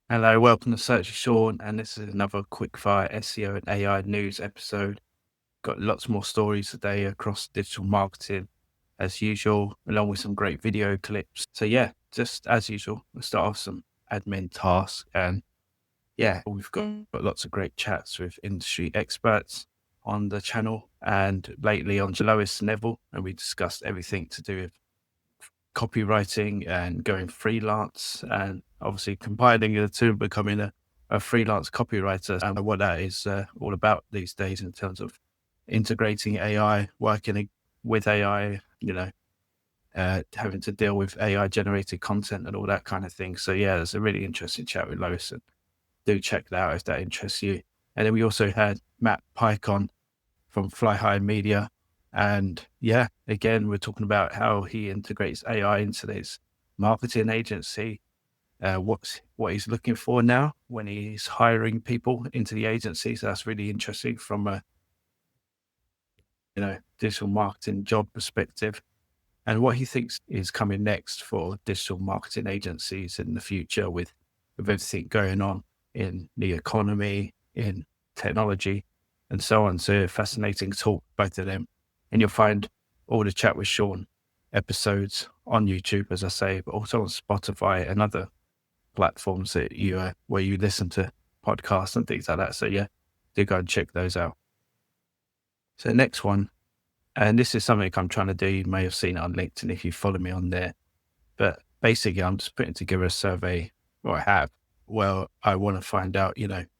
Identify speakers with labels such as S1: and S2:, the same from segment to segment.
S1: Hello, welcome to Search with Sean, and this is another quickfire SEO and AI news episode. Got lots more stories today across digital marketing, as usual, along with some great video clips. So yeah, just as usual, we'll start off some admin tasks, and we've got lots of great chats with industry experts on the channel, and lately on Lois Neville, and we discussed everything to do with copywriting and going freelance, and obviously combining the two and becoming a freelance copywriter, and what that is all about these days in terms of integrating AI, working with AI, having to deal with AI generated content and all that kind of thing. So yeah, it's a really interesting chat with Lois, and do check that out if that interests you. And then we also had Matt Pike on from Fly High Media. And yeah, again, we're talking about how he integrates AI into his marketing agency, what he's looking for now when he's hiring people into the agency. So that's really interesting from a digital marketing job perspective, and what he thinks is coming next for digital marketing agencies in the future with everything going on in the economy, in technology, and so on. So fascinating talk, both of them. And you'll find all the Chat with Sean episodes on YouTube, as I say, but also on Spotify and other platforms that where you listen to podcasts and things like that. So yeah, do go and check those out. So next one, and this is something I'm trying to do. You may have seen it on LinkedIn if you follow me on there. But basically, I'm just putting together a survey, or I have. Well, I want to find out,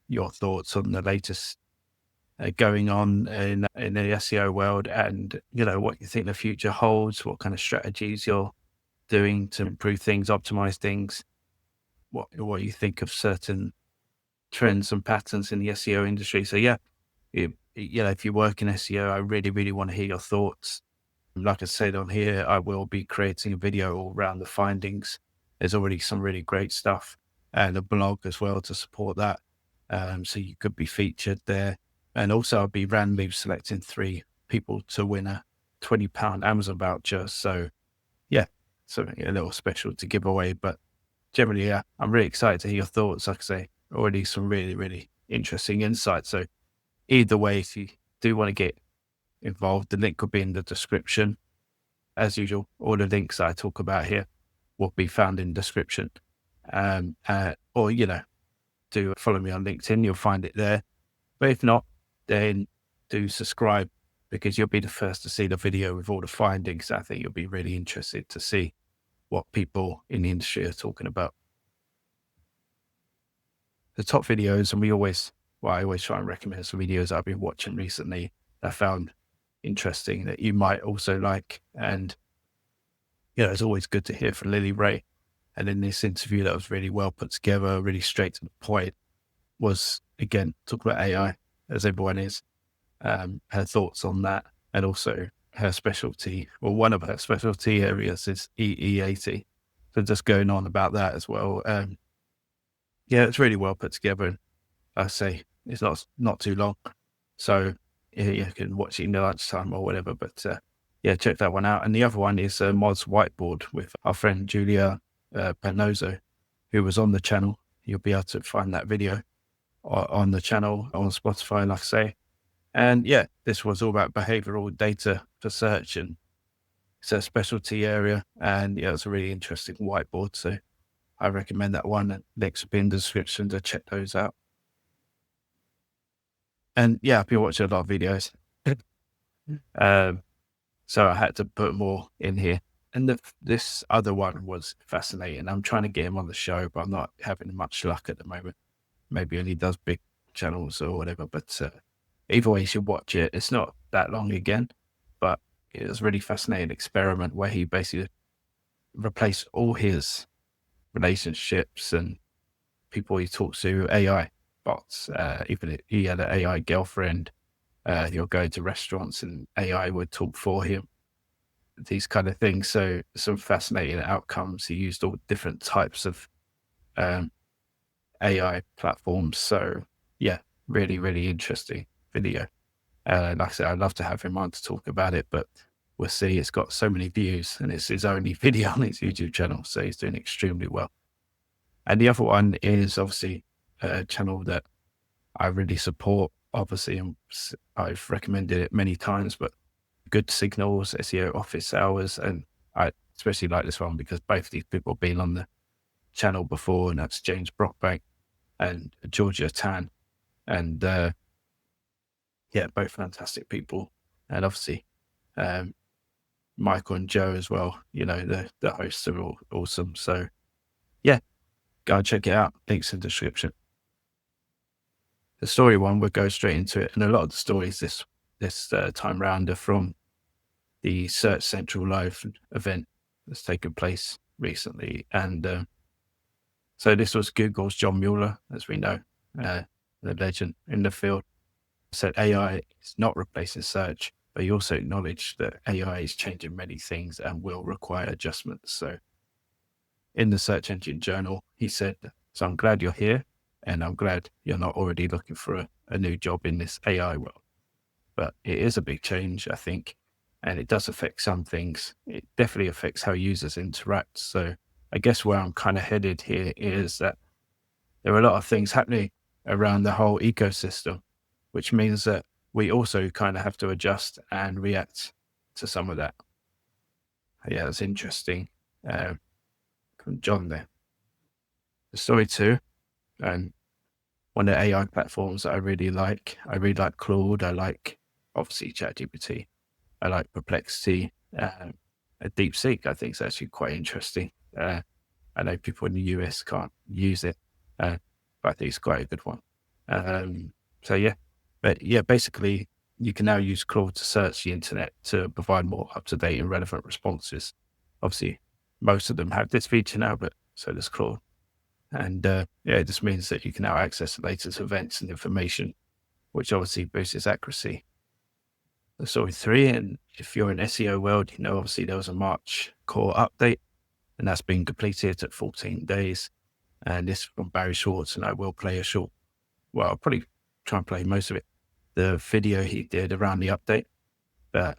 S1: your thoughts on the latest going on in the SEO world, and what you think the future holds, what kind of strategies you're doing to improve things, optimize things, what you think of certain trends and patterns in the SEO industry. So yeah, if you work in SEO, I really, really want to hear your thoughts. Like I said on here, I will be creating a video all around the findings. There's already some really great stuff, and a blog as well to support that. So you could be featured there. And also I'll be randomly selecting 3 people to win a £20 Amazon voucher. So yeah, something a little special to give away. But generally, yeah, I'm really excited to hear your thoughts. Like I say, already some really, really interesting insights. So either way, if you do want to get involved, the link will be in the description. As usual, all the links I talk about here will be found in the description. Or, do follow me on LinkedIn, you'll find it there. But if not, then do subscribe, because you'll be the first to see the video with all the findings. I think you'll be really interested to see what people in the industry are talking about. The top videos, and I always try and recommend some videos I've been watching recently that I found interesting that you might also like. And, it's always good to hear from Lily Ray. And in this interview that was really well put together, really straight to the point, was, again, talking about AI, as everyone is, her thoughts on that, and also her specialty, or one of her specialty areas is EE80. So just going on about that as well. It's really well put together. And I say it's not too long. So you can watch it in the lunchtime or whatever, but check that one out. And the other one is Mod's Whiteboard with our friend Julia Panozzo, who was on the channel. You'll be able to find that video on the channel, on Spotify, like I say. And this was all about behavioral data for search, and it's a specialty area. And it's a really interesting whiteboard. So I recommend that one. And links will be in the description to check those out. And I've been watching a lot of videos. So I had to put more in here. And this other one was fascinating. I'm trying to get him on the show, but I'm not having much luck at the moment. Maybe only does big channels or whatever. But either way, you should watch it. It's not that long again, but it was a really fascinating experiment where he basically replaced all his relationships and people he talks to AI bots. Even if he had an AI girlfriend, he'll go to restaurants and AI would talk for him. These kind of things. So some fascinating outcomes. He used all different types of AI platforms. So really, really interesting video. Like I said, I'd love to have him on to talk about it, but we'll see. It's got so many views and it's his only video on his YouTube channel. So he's doing extremely well. And the other one is obviously a channel that I really support, obviously, and I've recommended it many times, but Good Signals, SEO Office Hours. And I especially like this one because both these people have been on the channel before, and that's James Brockbank and Georgia Tan. And yeah, both fantastic people. And obviously, Michael and Joe as well, you know, the hosts are all awesome. So yeah, go check it out. Links in the description. The story one, we'll go straight into it. And a lot of the stories this time round are from the Search Central Live event that's taken place recently. And so this was Google's John Mueller, as we know, the legend in the field, said AI is not replacing search, but he also acknowledged that AI is changing many things and will require adjustments. So in the Search Engine Journal, he said, so I'm glad you're here, and I'm glad you're not already looking for a new job in this AI world. But it is a big change, I think, and it does affect some things. It definitely affects how users interact. So I guess where I'm kind of headed here is that there are a lot of things happening around the whole ecosystem, which means that we also kind of have to adjust and react to some of that. Yeah, that's interesting. From John there. The story two, and one of the AI platforms that I really like Claude. I like, obviously, ChatGPT. I like Perplexity. DeepSeek, I think, is actually quite interesting. I know people in the US can't use it, but I think it's quite a good one. So yeah, but yeah, basically, you can now use Claude to search the internet to provide more up-to-date and relevant responses. Obviously, most of them have this feature now, but so does Claude. And yeah, it just means that you can now access the latest events and information, which obviously boosts its accuracy. The story three, and if you're in SEO world, you know, obviously there was a March core update, and that's been completed at 14 days. And this is from Barry Schwartz, and I will play a short, well, I'll probably try and play most of it, the video he did around the update. But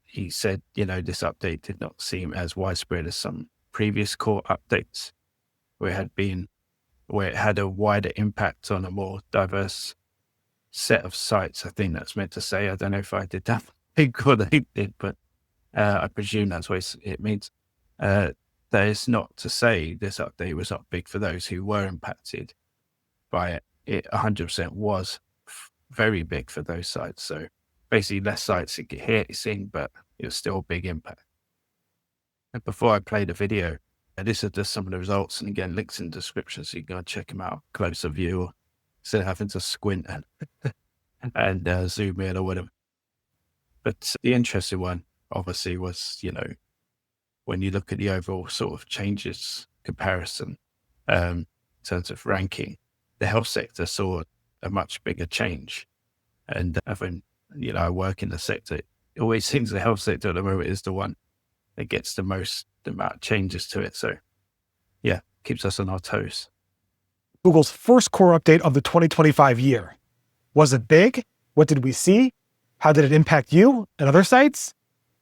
S1: he said, you know, this update did not seem as widespread as some previous core updates, where it had a wider impact on a more diverse set of sites. I think that's meant to say. I don't know if I did that big or they did, but I presume that's what it means. That is not to say this update was not big for those who were impacted by it. It 100% was very big for those sites. So basically less sites that get hit, it seemed, but it was still a big impact. And before I play the video, this is just some of the results. And again, links in the description, so you can go and check them out, closer view, instead of having to squint and zoom in or whatever. But the interesting one, obviously, was, you know, when you look at the overall sort of changes comparison in terms of ranking, the health sector saw a much bigger change. And when, you know, I work in the sector, it always seems the health sector at the moment is the one that gets the most amount of changes to it. So yeah, keeps us on our toes.
S2: Google's first core update of the 2025 year. Was it big? What did we see? How did it impact you and other sites?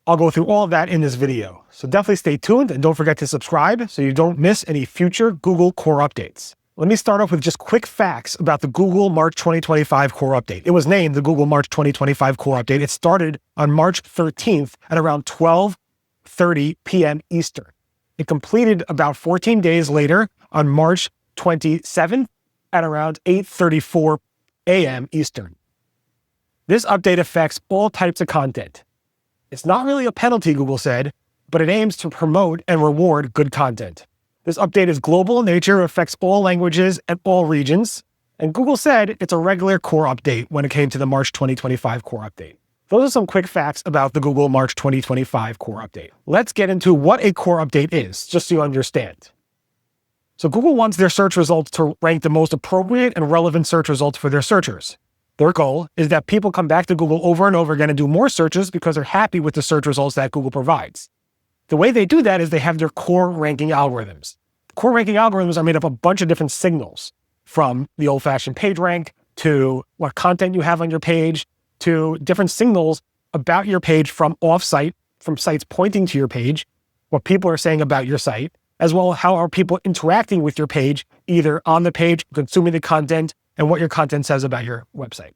S2: I'll go through all of that in this video. So definitely stay tuned and don't forget to subscribe so you don't miss any future Google core updates. Let me start off with just quick facts about the Google March 2025 core update. It was named the Google March 2025 core update. It started on March 13th at around 12:30 p.m. Eastern. It completed about 14 days later on March 27th at around 8:34 a.m. Eastern. This update affects all types of content. It's not really a penalty, Google said, but it aims to promote and reward good content. This update is global in nature, affects all languages and all regions, and Google said it's a regular core update when it came to the March 2025 core update. Those are some quick facts about the Google March 2025 core update. Let's get into what a core update is, just so you understand. So Google wants their search results to rank the most appropriate and relevant search results for their searchers. Their goal is that people come back to Google over and over again and do more searches because they're happy with the search results that Google provides. The way they do that is they have their core ranking algorithms. Core ranking algorithms are made up of a bunch of different signals, from the old-fashioned PageRank to what content you have on your page, to different signals about your page from offsite, from sites pointing to your page, what people are saying about your site, as well as how are people interacting with your page, either on the page, consuming the content, and what your content says about your website.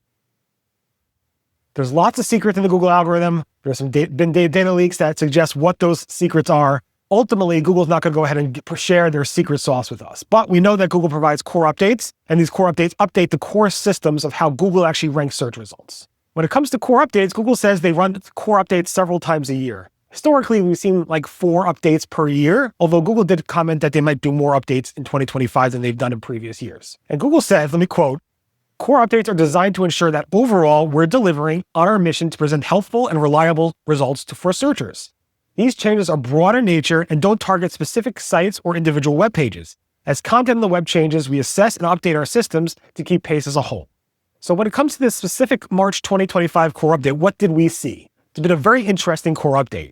S2: There's lots of secrets in the Google algorithm. There's been data leaks that suggest what those secrets are. Ultimately, Google's not going to go ahead and share their secret sauce with us. But we know that Google provides core updates, and these core updates update the core systems of how Google actually ranks search results. When it comes to core updates, Google says they run core updates several times a year. Historically, we've seen like 4 updates per year, although Google did comment that they might do more updates in 2025 than they've done in previous years. And Google says, let me quote, "Core updates are designed to ensure that overall we're delivering on our mission to present helpful and reliable results for searchers. These changes are broad in nature and don't target specific sites or individual web pages. As content on the web changes, we assess and update our systems to keep pace as a whole." So when it comes to this specific March 2025 core update, what did we see? It's been a very interesting core update.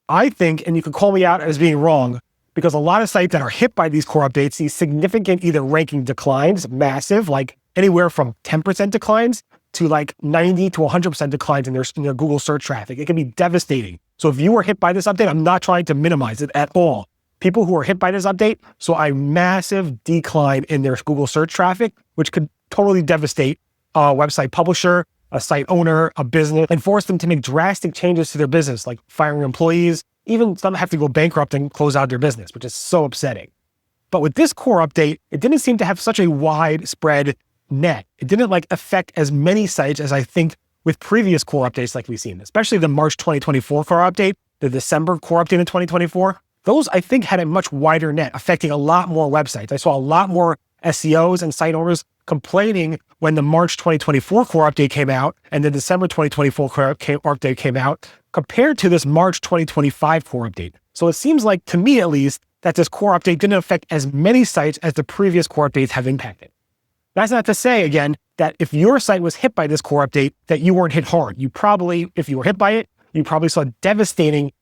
S2: I think, and you can call me out as being wrong, because a lot of sites that are hit by these core updates see significant either ranking declines, massive, like anywhere from 10% declines to like 90 to 100% declines in their Google search traffic. It can be devastating. So if you were hit by this update, I'm not trying to minimize it at all. People who are hit by this update saw a massive decline in their Google search traffic, which could totally devastate a website publisher, a site owner, a business, and force them to make drastic changes to their business, like firing employees, even some have to go bankrupt and close out their business, which is so upsetting. But with this core update, it didn't seem to have such a widespread net. It didn't like affect as many sites as I think with previous core updates like we've seen, especially the March 2024 core update, the December core update in 2024. Those I think had a much wider net, affecting a lot more websites. I saw a lot more SEOs and site owners complaining when the March 2024 core update came out and the December 2024 core update came out compared to this March 2025 core update. So it seems like, to me at least, that this core update didn't affect as many sites as the previous core updates have impacted. That's not to say, again, that if your site was hit by this core update, that you weren't hit hard. You probably, if you were hit by it, you probably saw devastating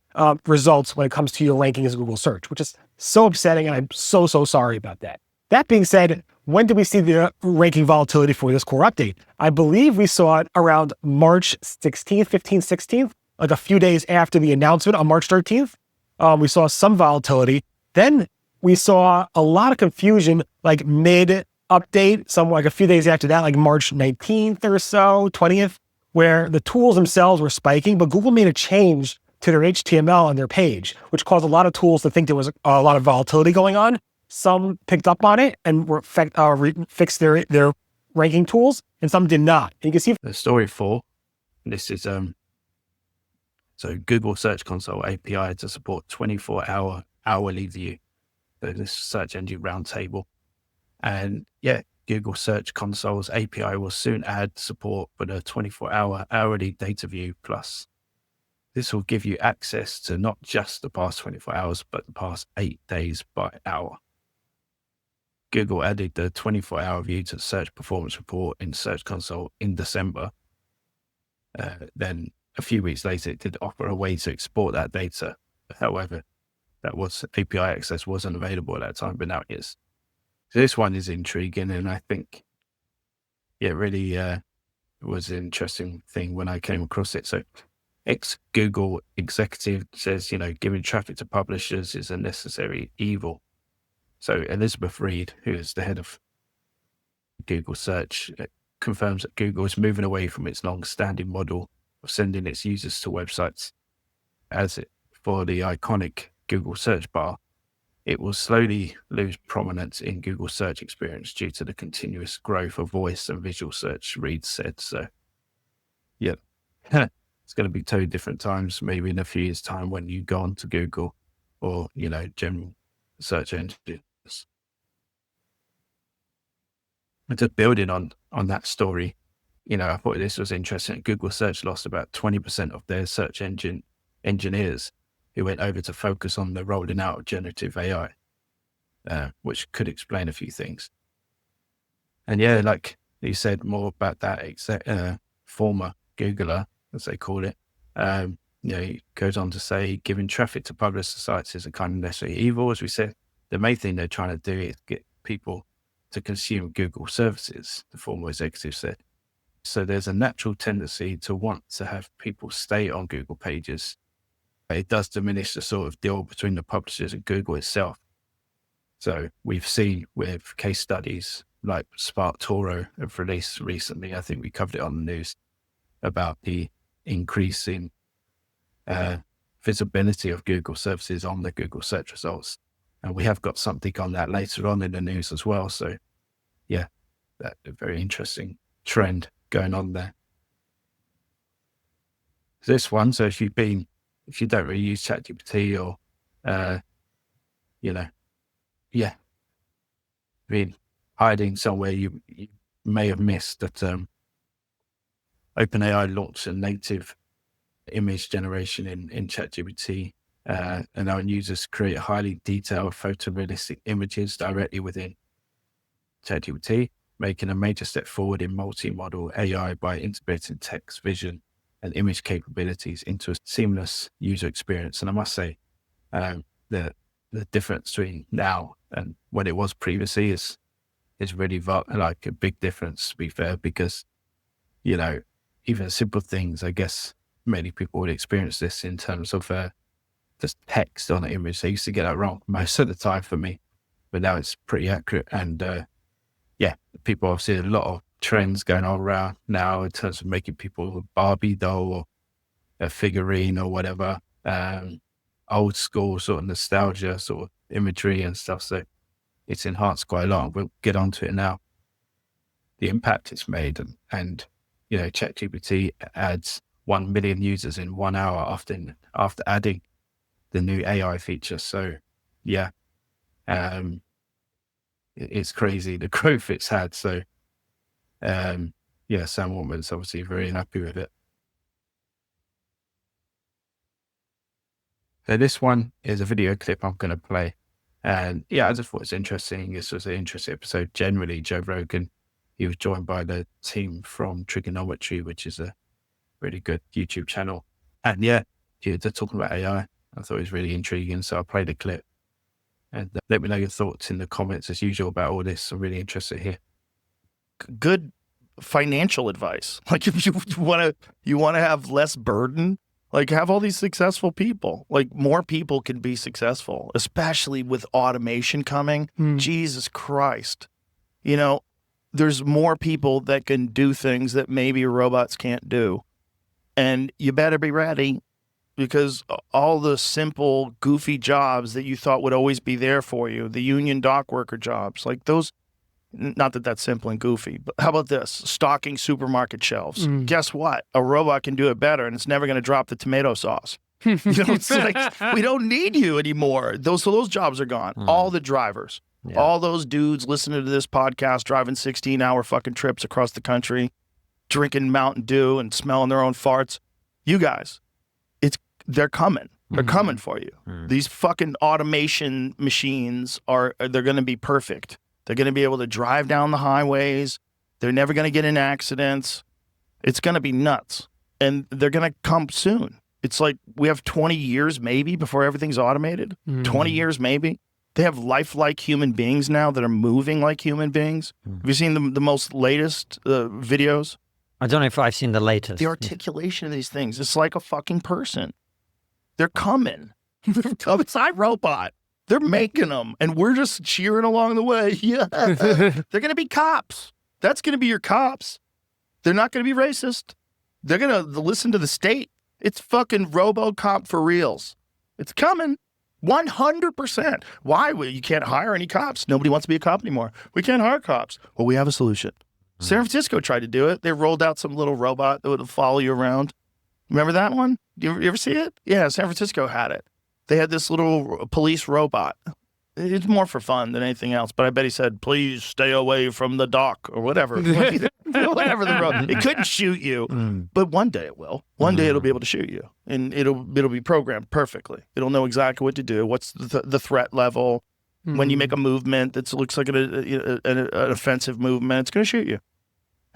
S2: results when it comes to your rankings in Google search, which is so upsetting, and I'm so sorry about that. That being said, when did we see the ranking volatility for this core update? I believe we saw it around March 16th, 15th, 16th, like a few days after the announcement on March 13th. We saw some volatility. Then we saw a lot of confusion, like mid-update, somewhat like a few days after that, like March 19th or so, 20th, where the tools themselves were spiking, but Google made a change to their HTML on their page, which caused a lot of tools to think there was a lot of volatility going on. Some picked up on it and fixed their ranking tools, and some did not. And you can see
S1: the story 4. This is so Google Search Console API to support 24-hour hourly view. So this search engine roundtable, and yeah, Google Search Console's API will soon add support for the 24-hour hourly data view plus. This will give you access to not just the past 24 hours, but the past 8 days by hour. Google added the 24-hour view to the search performance report in Search Console in December. Then a few weeks later, it did offer a way to export that data. However, API access wasn't available at that time, but now it is. So this one is intriguing, and I think it really was an interesting thing when I came across it. So ex-Google executive says, giving traffic to publishers is a necessary evil. So Elizabeth Reed, who is the head of Google Search, confirms that Google is moving away from its long-standing model of sending its users to websites. For the iconic Google search bar, it will slowly lose prominence in Google search experience due to the continuous growth of voice and visual search, Reed said. So, yeah, it's going to be 2 different times, maybe in a few years' time when you go on to Google or, general search engines. And just building on that story, I thought this was interesting. Google Search lost about 20% of their search engine engineers who went over to focus on the rolling out of generative AI, which could explain a few things. And yeah, like you said, more about that former Googler, as they call it. He goes on to say, giving traffic to publisher sites is a kind of necessary evil. As we said, the main thing they're trying to do is get people to consume Google services, the former executive said. So there's a natural tendency to want to have people stay on Google pages. It does diminish the sort of deal between the publishers and Google itself. So we've seen with case studies like SparkToro have released recently, I think we covered it on the news, about the increase in visibility of Google services on the Google search results. And we have got something on that later on in the news as well. So yeah, that's a very interesting trend going on there. This one, so if you don't really use ChatGPT or, been hiding somewhere, you may have missed that OpenAI launched a native image generation in ChatGPT, allowing users to create highly detailed photorealistic images directly within ChatGPT, making a major step forward in multi-model AI by integrating text, vision, and image capabilities into a seamless user experience. And I must say, the difference between now and when it was previously is really like a big difference, to be fair, because, even simple things, I guess many people would experience this in terms of just text on an image. They used to get that wrong most of the time for me, but now it's pretty accurate. And people obviously a lot of trends going on around now in terms of making people a Barbie doll or a figurine or whatever, old school sort of nostalgia sort of imagery and stuff. So it's enhanced quite a lot. We'll get onto it now. The impact it's made and ChatGPT adds 1 million users in 1 hour after adding the new AI feature. So yeah, it's crazy the growth it's had. So Sam Altman's obviously very happy with it. So this one is a video clip I'm going to play. And I just thought it's interesting. This was an interesting episode. Generally, Joe Rogan, he was joined by the team from Trigonometry, which is a really good YouTube channel. And they're talking about AI. I thought it was really intriguing. So I played a clip. And let me know your thoughts in the comments as usual about all this. I'm really interested here.
S3: Good financial advice. Like if you want to have less burden, like have all these successful people. Like more people can be successful, especially with automation coming. Jesus Christ. There's more people that can do things that maybe robots can't do. And you better be ready, because all the simple, goofy jobs that you thought would always be there for you, the union dock worker jobs, like those, not that that's simple and goofy, but how about this? Stocking supermarket shelves. Guess what? A robot can do it better, and it's never going to drop the tomato sauce. It's like, we don't need you anymore. Those jobs are gone. All the drivers, all those dudes listening to this podcast, driving 16-hour fucking trips across the country, drinking Mountain Dew and smelling their own farts. You guys, they're coming. They're coming for you. These fucking automation machines they're going to be perfect. They're going to be able to drive down the highways. They're never going to get in accidents. It's going to be nuts. And they're going to come soon. It's like we have 20 years maybe before everything's automated. 20 years maybe. They have lifelike human beings now that are moving like human beings. Have you seen the most latest videos?
S4: I don't know if I've seen the latest.
S3: The articulation of these things, it's like a fucking person. They're coming. It's iRobot. They're making them, and we're just cheering along the way. Yeah, they're going to be cops. That's going to be your cops. They're not going to be racist. They're going to listen to the state. It's fucking RoboCop for reals. It's coming. 100%. Why? Well, you can't hire any cops. Nobody wants to be a cop anymore. We can't hire cops. Well, we have a solution. San Francisco tried to do it. They rolled out some little robot that would follow you around. Remember that one? You ever see it? Yeah, San Francisco had it. They had this little police robot. It's more for fun than anything else, but I bet he said, please stay away from the dock or whatever. Whatever the road. It couldn't shoot you, but one day it will. One day it'll be able to shoot you, and it'll be programmed perfectly. It'll know exactly what to do. What's the threat level? When you make a movement that looks like an offensive movement, it's going to shoot you.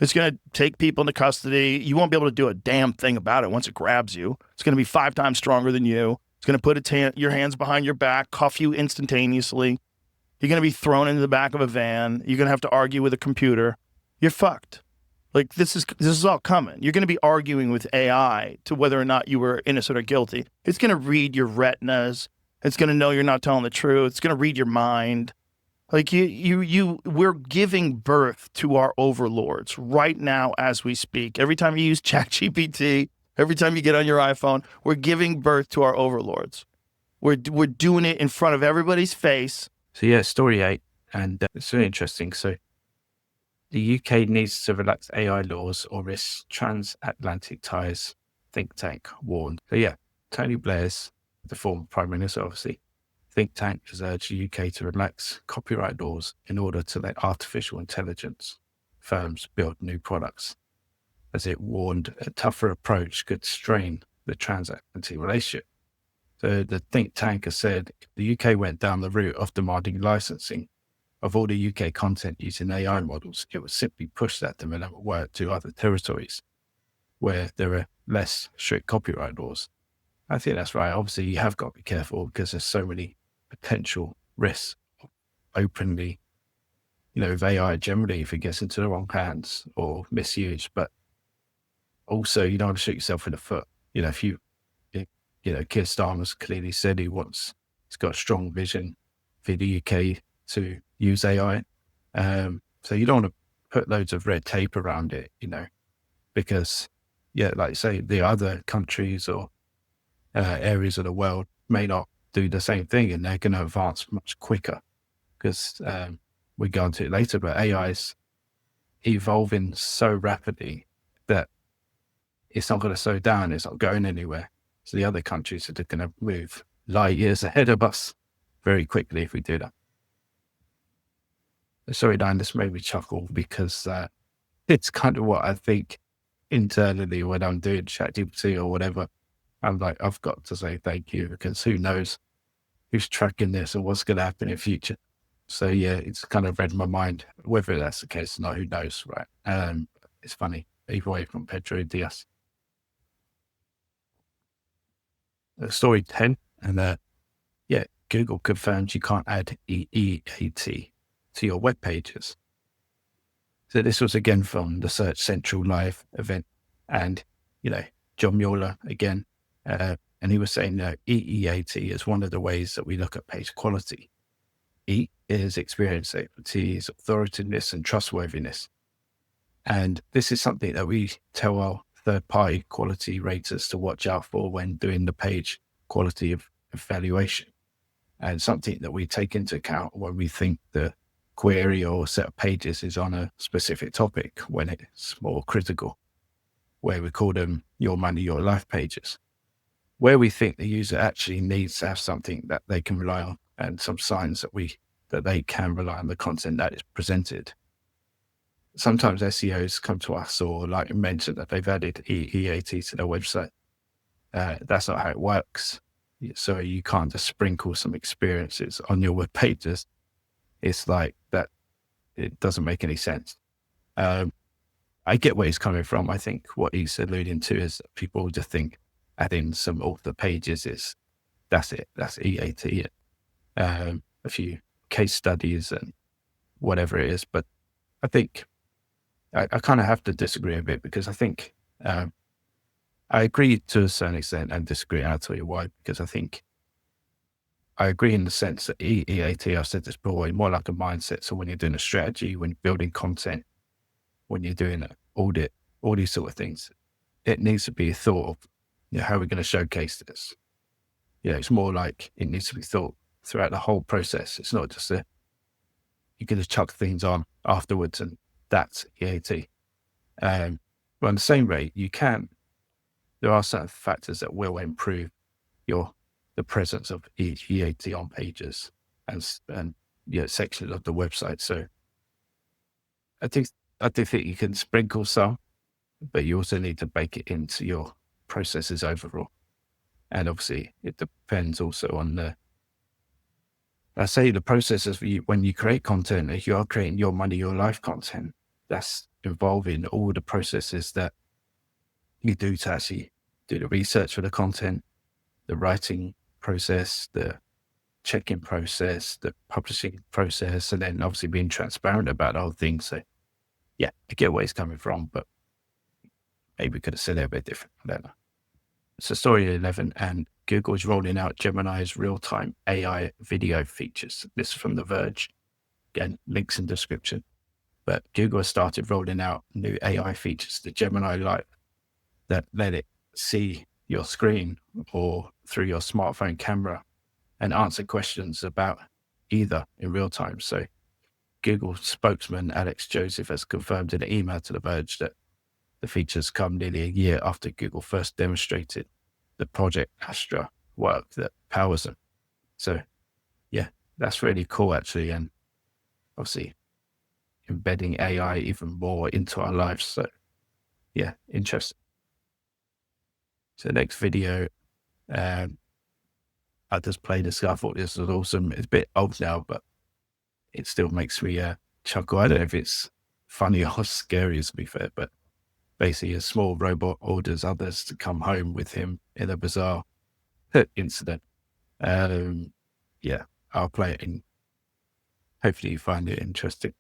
S3: It's going to take people into custody. You won't be able to do a damn thing about it once it grabs you. It's going to be 5 times stronger than you. It's going to put your hands behind your back, cuff you instantaneously. You're going to be thrown into the back of a van. You're going to have to argue with a computer. You're fucked. Like this is all coming. You're going to be arguing with AI to whether or not you were innocent or guilty. It's going to read your retinas. It's going to know you're not telling the truth. It's going to read your mind. Like we're giving birth to our overlords right now as we speak. Every time you use ChatGPT, every time you get on your iPhone, we're giving birth to our overlords. We're doing it in front of everybody's face.
S1: So yeah, story 8, and it's really interesting. So the UK needs to relax AI laws or risk transatlantic ties, think tank warned. So yeah, Tony Blair's, the former Prime Minister, obviously, think tank has urged the UK to relax copyright laws in order to let artificial intelligence firms build new products, as it warned a tougher approach could strain the transatlantic relationship. So the think tank has said if the UK went down the route of demanding licensing of all the UK content using AI models, it would simply push that development work to other territories where there are less strict copyright laws. I think that's right. Obviously, you have got to be careful because there's so many potential risks openly, with AI generally if it gets into the wrong hands or misused. But also, you don't want to shoot yourself in the foot. If Keir Starmer's clearly said he's got a strong vision for the UK to use AI. So you don't want to put loads of red tape around it, because, like you say, the other countries or areas of the world may not do the same thing, and they're going to advance much quicker because we go into it later, but AI is evolving so rapidly that it's not going to slow down. It's not going anywhere. So the other countries are going to move light years ahead of us very quickly if we do that. Sorry, Dan, this made me chuckle because it's kind of what I think internally when I'm doing ChatGPT or whatever. I'm like, I've got to say thank you because who knows who's tracking this and what's going to happen in the future. So yeah, it's kind of read my mind. Whether that's the case or not, who knows, right? It's funny. Either way from Pedro Diaz. Story 10, and Google confirms you can't add EEAT to your web pages. So this was again from the Search Central Live event, and John Mueller again, and he was saying EEAT is one of the ways that we look at page quality. E is experience, expertise, authoritativeness, and trustworthiness, and this is something that we tell our third-party quality raters to watch out for when doing the page quality of evaluation, and something that we take into account when we think the query or set of pages is on a specific topic when it's more critical, where we call them your money, your life pages, where we think the user actually needs to have something that they can rely on and some signs that they can rely on the content that is presented. Sometimes SEOs come to us or like mention that they've added EEAT to their website. That's not how it works. So you can't just sprinkle some experiences on your web pages. It's like that. It doesn't make any sense. I get where he's coming from. I think what he's alluding to is that people just think adding some author pages that's it. That's EAT. A few case studies and whatever it is. But I think I kind of have to disagree a bit because I think I agree to a certain extent and disagree. And I'll tell you why, because I think I agree in the sense that EAT, I've said this before, more like a mindset. So when you're doing a strategy, when you're building content, when you're doing an audit, all these sort of things, it needs to be a thought of, how are we going to showcase this? It's more like it needs to be thought throughout the whole process. It's not just you can just chuck things on afterwards and that's EAT. But on the same rate, there are certain factors that will improve the presence of EAT on pages and sections of the website. So I do think you can sprinkle some, but you also need to bake it into your processes overall. And obviously it depends also on the processes when you create content. If you are creating your money, your life content, that's involving all the processes that you do to actually do the research for the content, the writing process, the check-in process, the publishing process, and then obviously being transparent about the whole thing. So yeah, I get where he's coming from, but maybe we could have said it a bit different. I don't know. So story 11, and Google is rolling out Gemini's real-time AI video features. This is from The Verge. Again, links in description. But Google has started rolling out new AI features to Gemini Live that let it see your screen or through your smartphone camera and answer questions about either in real time. So Google spokesman Alex Joseph has confirmed in an email to The Verge that the features come nearly a year after Google first demonstrated the Project Astra work that powers them. So yeah, that's really cool actually. And obviously embedding AI even more into our lives. So yeah, interesting. So next video, I just played this. I thought this was awesome. It's a bit old now, but it still makes me chuckle. I don't know if it's funny or scary to be fair, but basically a small robot orders others to come home with him in a bizarre incident. Yeah, I'll play it in. Hopefully you find it interesting.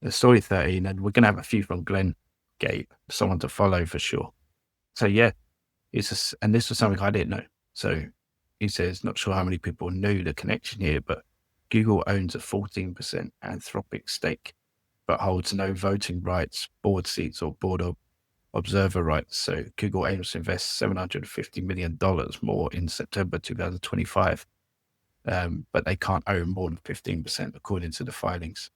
S1: The story 13, and we're going to have a few from Glenn Gabe, someone to follow for sure. So yeah, and this was something I didn't know. So he says, not sure how many people knew the connection here, but Google owns a 14% Anthropic stake, but holds no voting rights, board seats, or board observer rights. So Google aims to invest $750 million more in September 2025, but they can't own more than 15% according to the filings.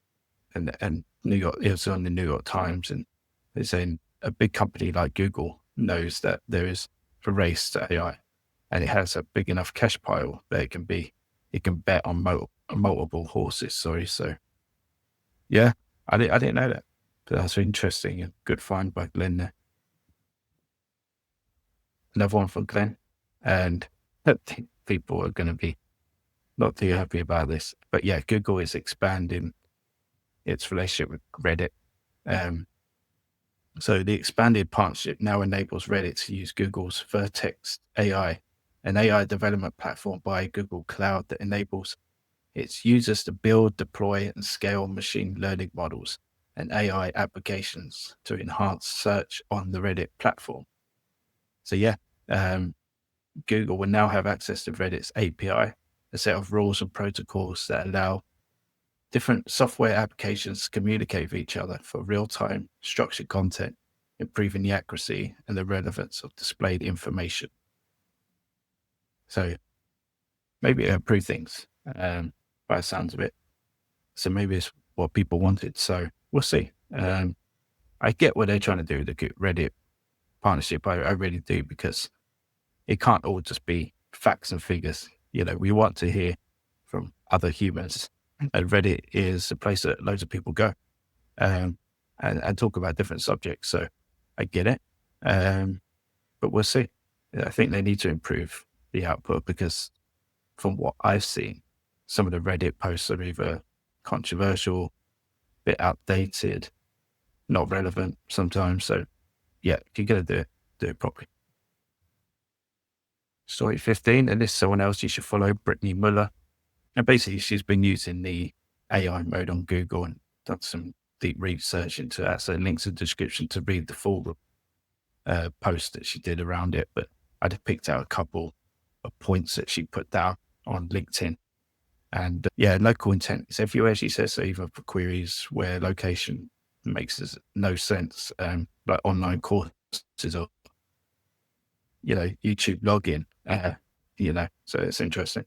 S1: And New York, it was on the New York Times, and they're saying a big company like Google knows that there is a race to AI, and it has a big enough cash pile that it can bet on multiple horses. Sorry, so yeah, I didn't know that, but that's interesting and good find by Glenn there. Another one from Glenn, and I think people are going to be not too happy about this, but yeah, Google is expanding its relationship with Reddit. So the expanded partnership now enables Reddit to use Google's Vertex AI, an AI development platform by Google Cloud that enables its users to build, deploy, and scale machine learning models and AI applications to enhance search on the Reddit platform. So yeah, Google will now have access to Reddit's API, a set of rules and protocols that allow different software applications to communicate with each other for real-time structured content, improving the accuracy and the relevance of displayed information. So maybe it'll improve things by the sounds of it. So maybe it's what people wanted. So we'll see. I get what they're trying to do with the Reddit partnership. I really do, because it can't all just be facts and figures. You know, we want to hear from other humans. And Reddit is a place that loads of people go and talk about different subjects. So I get it. But we'll see. I think they need to improve the output, because from what I've seen, some of the Reddit posts are either controversial, bit outdated, not relevant sometimes. So yeah, if you're going to do it properly. Story 15, and this is someone else you should follow, John Mueller. And basically she's been using the AI mode on Google and done some deep research into that. So links in the description to read the full post that she did around it. But I just picked out a couple of points that she put down on LinkedIn. And yeah, local intent is everywhere, she says. So even for queries where location makes no sense, like online courses or, YouTube login, so it's interesting.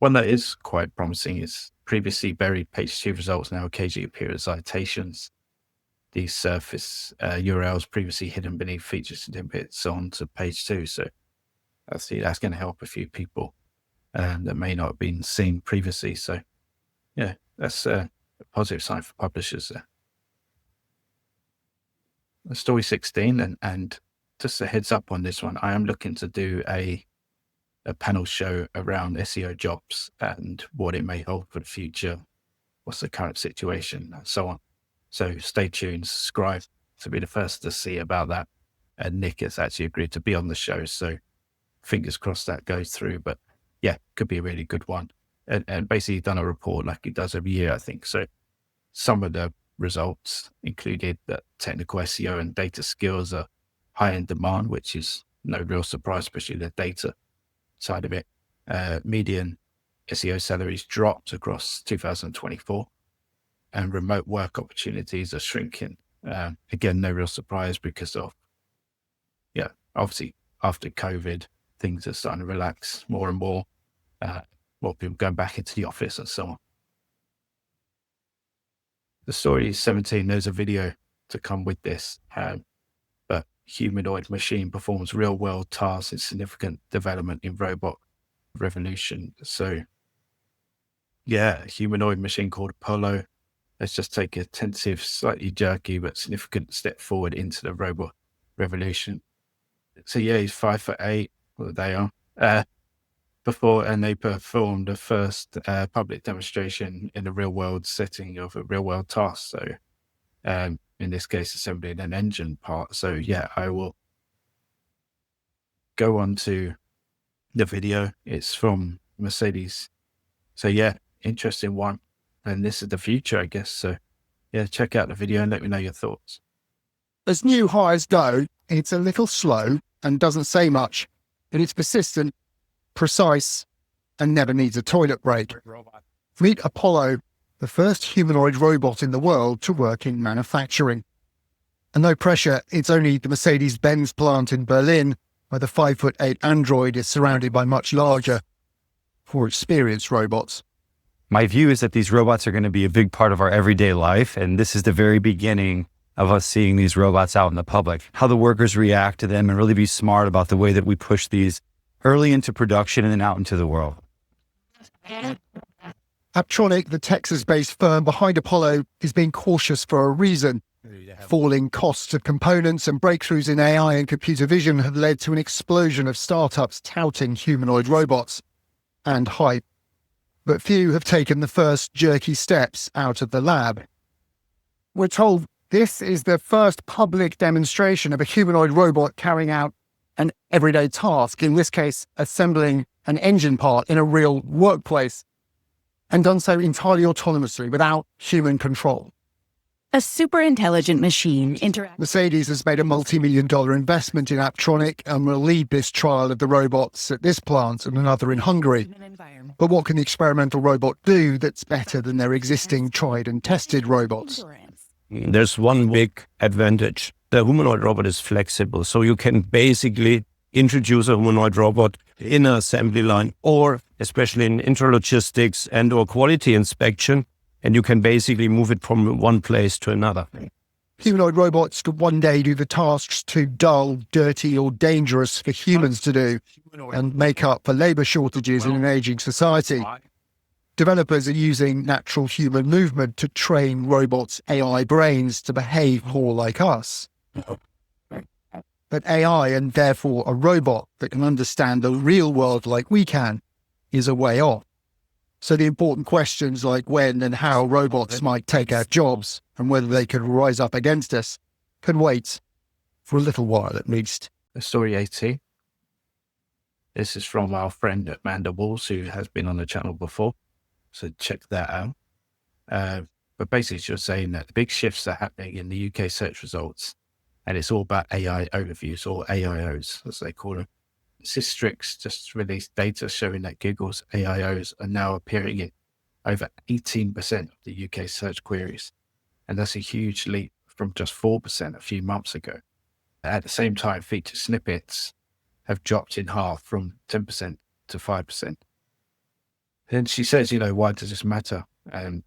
S1: One that is quite promising is previously buried page 2 results now occasionally appear as citations. These surface URLs previously hidden beneath feature snippets onto page 2. So I see that's going to help a few people that may not have been seen previously. So yeah, that's a positive sign for publishers there. Story 16, and just a heads up on this one, I am looking to do a panel show around SEO jobs and what it may hold for the future, what's the current situation, and so on. So stay tuned, subscribe to be the first to see about that. And Nick has actually agreed to be on the show, so fingers crossed that goes through. But yeah, could be a really good one. And basically done a report like he does every year, I think. So some of the results included that technical SEO and data skills are high in demand, which is no real surprise, especially the data side of it. Median SEO salaries dropped across 2024, and remote work opportunities are shrinking. Again, no real surprise because of, obviously after COVID, things are starting to relax more and more. More people going back into the office and so on. The story is 17. There's a video to come with this, but humanoid machine performs real world tasks in significant development in robot revolution. So yeah, a humanoid machine called Apollo. Let's just take a tentative, slightly jerky, but significant step forward into the robot revolution. So yeah, he's 5'8", well, they are, and they performed the first public demonstration in a real world setting of a real world task. So in this case, assembling an engine part. So yeah, I will go on to the video. It's from Mercedes. So yeah, interesting one. And this is the future, I guess. So yeah, check out the video and let me know your thoughts.
S5: As new hires go, it's a little slow and doesn't say much, but it's persistent, precise, and never needs a toilet break. Meet Apollo, the first humanoid robot in the world to work in manufacturing. And no pressure, it's only the Mercedes-Benz plant in Berlin, where the 5'8" android is surrounded by much larger, more experienced robots.
S6: My view is that these robots are going to be a big part of our everyday life, and this is the very beginning of us seeing these robots out in the public. How the workers react to them and really be smart about the way that we push these early into production and then out into the world.
S5: Apptronik, the Texas-based firm behind Apollo, is being cautious for a reason. Falling costs of components and breakthroughs in AI and computer vision have led to an explosion of startups touting humanoid robots and hype. But few have taken the first jerky steps out of the lab. We're told this is the first public demonstration of a humanoid robot carrying out an everyday task, in this case, assembling an engine part in a real workplace, and done so entirely autonomously without human control.
S7: A super intelligent machine interacts.
S5: Mercedes has made a multi-million-dollar investment in Apptronik and will lead this trial of the robots at this plant and another in Hungary. But what can the experimental robot do that's better than their existing tried and tested robots?
S8: There's one big advantage. The humanoid robot is flexible, so you can basically introduce a humanoid robot in an assembly line, or especially in intralogistics and or quality inspection, and you can basically move it from one place to another.
S5: Humanoid robots could one day do the tasks too dull, dirty, or dangerous for humans to do, and make up for labor shortages in an aging society. Developers are using natural human movement to train robots' AI brains to behave more like us. But AI, and therefore a robot that can understand the real world like we can, is a way off. So the important questions like when and how robots might take our jobs and whether they could rise up against us can wait for a little while at least.
S1: Story 18. This is from our friend Amanda Walls, who has been on the channel before. So check that out. But basically, she's saying that the big shifts are happening in the UK search results, and it's all about AI overviews, or AIOs, as they call them. Systrix just released data showing that Google's AIOs are now appearing in over 18% of the UK search queries. And that's a huge leap from just 4% a few months ago. At the same time, feature snippets have dropped in half from 10% to 5%. Then she says, why does this matter?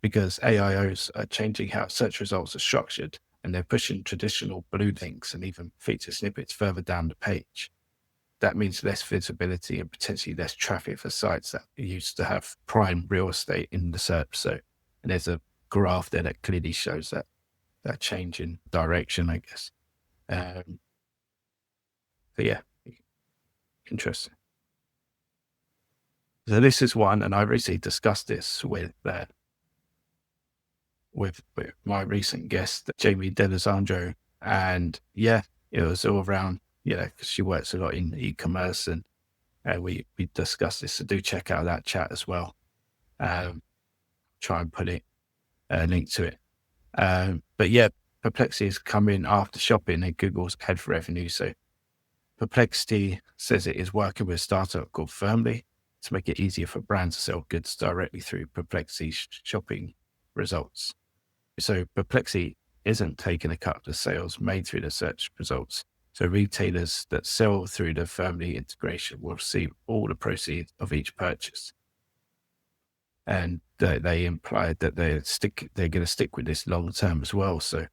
S1: Because AIOs are changing how search results are structured, and they're pushing traditional blue links and even feature snippets further down the page. That means less visibility and potentially less traffic for sites that used to have prime real estate in the search. So, and there's a graph there that clearly shows that change in direction, I guess. But yeah, interesting. So this is one, and I recently discussed this with my recent guest, Jamie D'Alessandro, and yeah, it was all around, because she works a lot in e-commerce, and we discussed this. So do check out that chat as well. Try and put a link to it. But yeah, Perplexity is coming after shopping and Google's head for revenue. So Perplexity says it is working with a startup called Firmly to make it easier for brands to sell goods directly through Perplexity's shopping results. So Perplexity isn't taking a cut of the sales made through the search results. So retailers that sell through the Firmly integration will receive all the proceeds of each purchase. And they implied that they're going to stick with this long term as well. So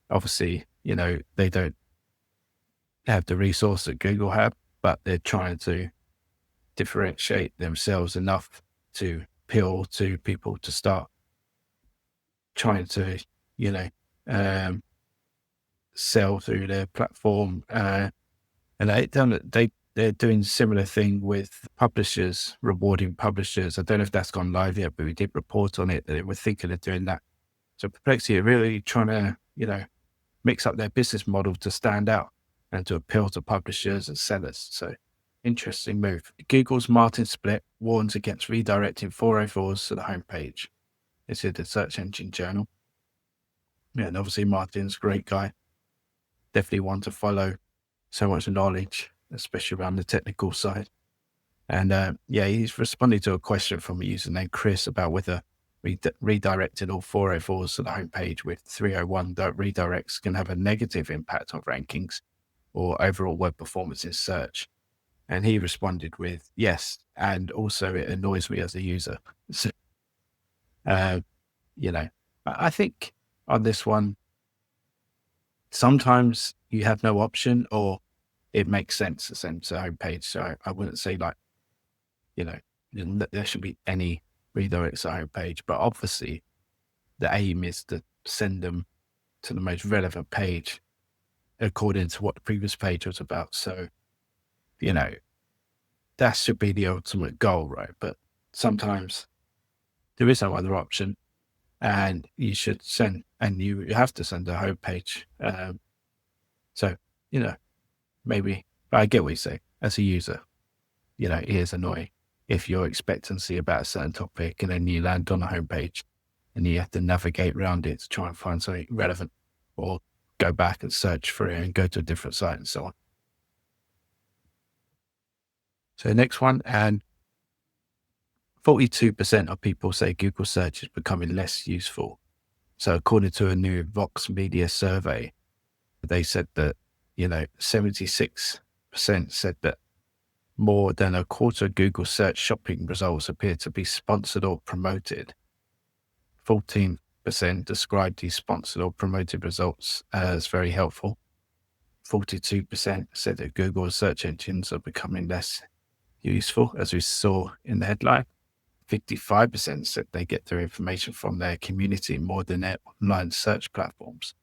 S1: obviously, they don't have the resource that Google have, but they're trying to differentiate themselves enough to appeal to people to start trying to, sell through their platform. And they're doing similar thing with publishers, rewarding publishers. I don't know if that's gone live yet, but we did report on it that they were thinking of doing that. So Perplexity are really trying to, mix up their business model to stand out and to appeal to publishers and sellers. So interesting move. Google's Martin Splitt warns against redirecting 404s to the homepage. It's in the Search Engine Journal. Yeah, and obviously Martin's a great guy. Definitely one to follow. So much knowledge, especially around the technical side. And he's responding to a question from a user named Chris about whether redirecting all 404s to the homepage with 301 redirects can have a negative impact on rankings or overall web performance in search. And he responded with yes, and also it annoys me as a user. So, I think on this one, sometimes you have no option, or it makes sense to send to the homepage. So I wouldn't say there should be any redirects to the homepage, but obviously the aim is to send them to the most relevant page according to what the previous page was about. So, that should be the ultimate goal, right? But sometimes there is no other option, and you should send, and you have to send a homepage. So, maybe, but I get what you say as a user, it is annoying if you're expecting to see about a certain topic and then you land on a homepage and you have to navigate around it to try and find something relevant, or go back and search for it and go to a different site and so on. So the next one, and 42% of people say Google search is becoming less useful. So according to a new Vox Media survey, they said that, 76% said that more than a quarter of Google search shopping results appear to be sponsored or promoted. 14% described these sponsored or promoted results as very helpful. 42% said that Google search engines are becoming less useful, as we saw in the headline. 55% said they get their information from their community more than their online search platforms.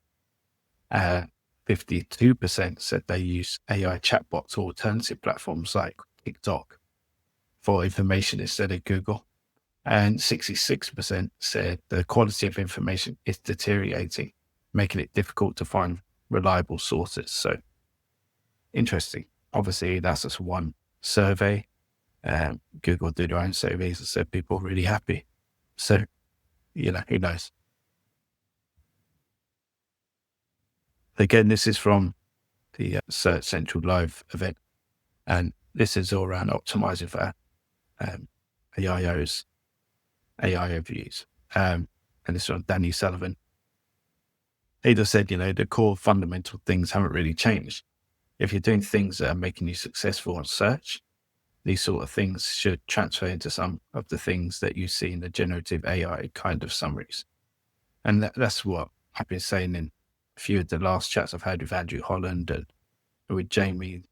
S1: 52% said they use AI chatbots or alternative platforms like TikTok for information instead of Google. And 66% said the quality of information is deteriorating, making it difficult to find reliable sources. So interesting. Obviously, that's just one survey. Google do their own surveys and said people are really happy. So, who knows? Again, this is from the Search Central Live event. And this is all around optimizing for AIO's AI overviews. And this is from Danny Sullivan. He just said, the core fundamental things haven't really changed. If you're doing things that are making you successful on search, these sort of things should transfer into some of the things that you see in the generative AI kind of summaries. And that's what I've been saying in a few of the last chats I've had with Andrew Holland and with Jamie.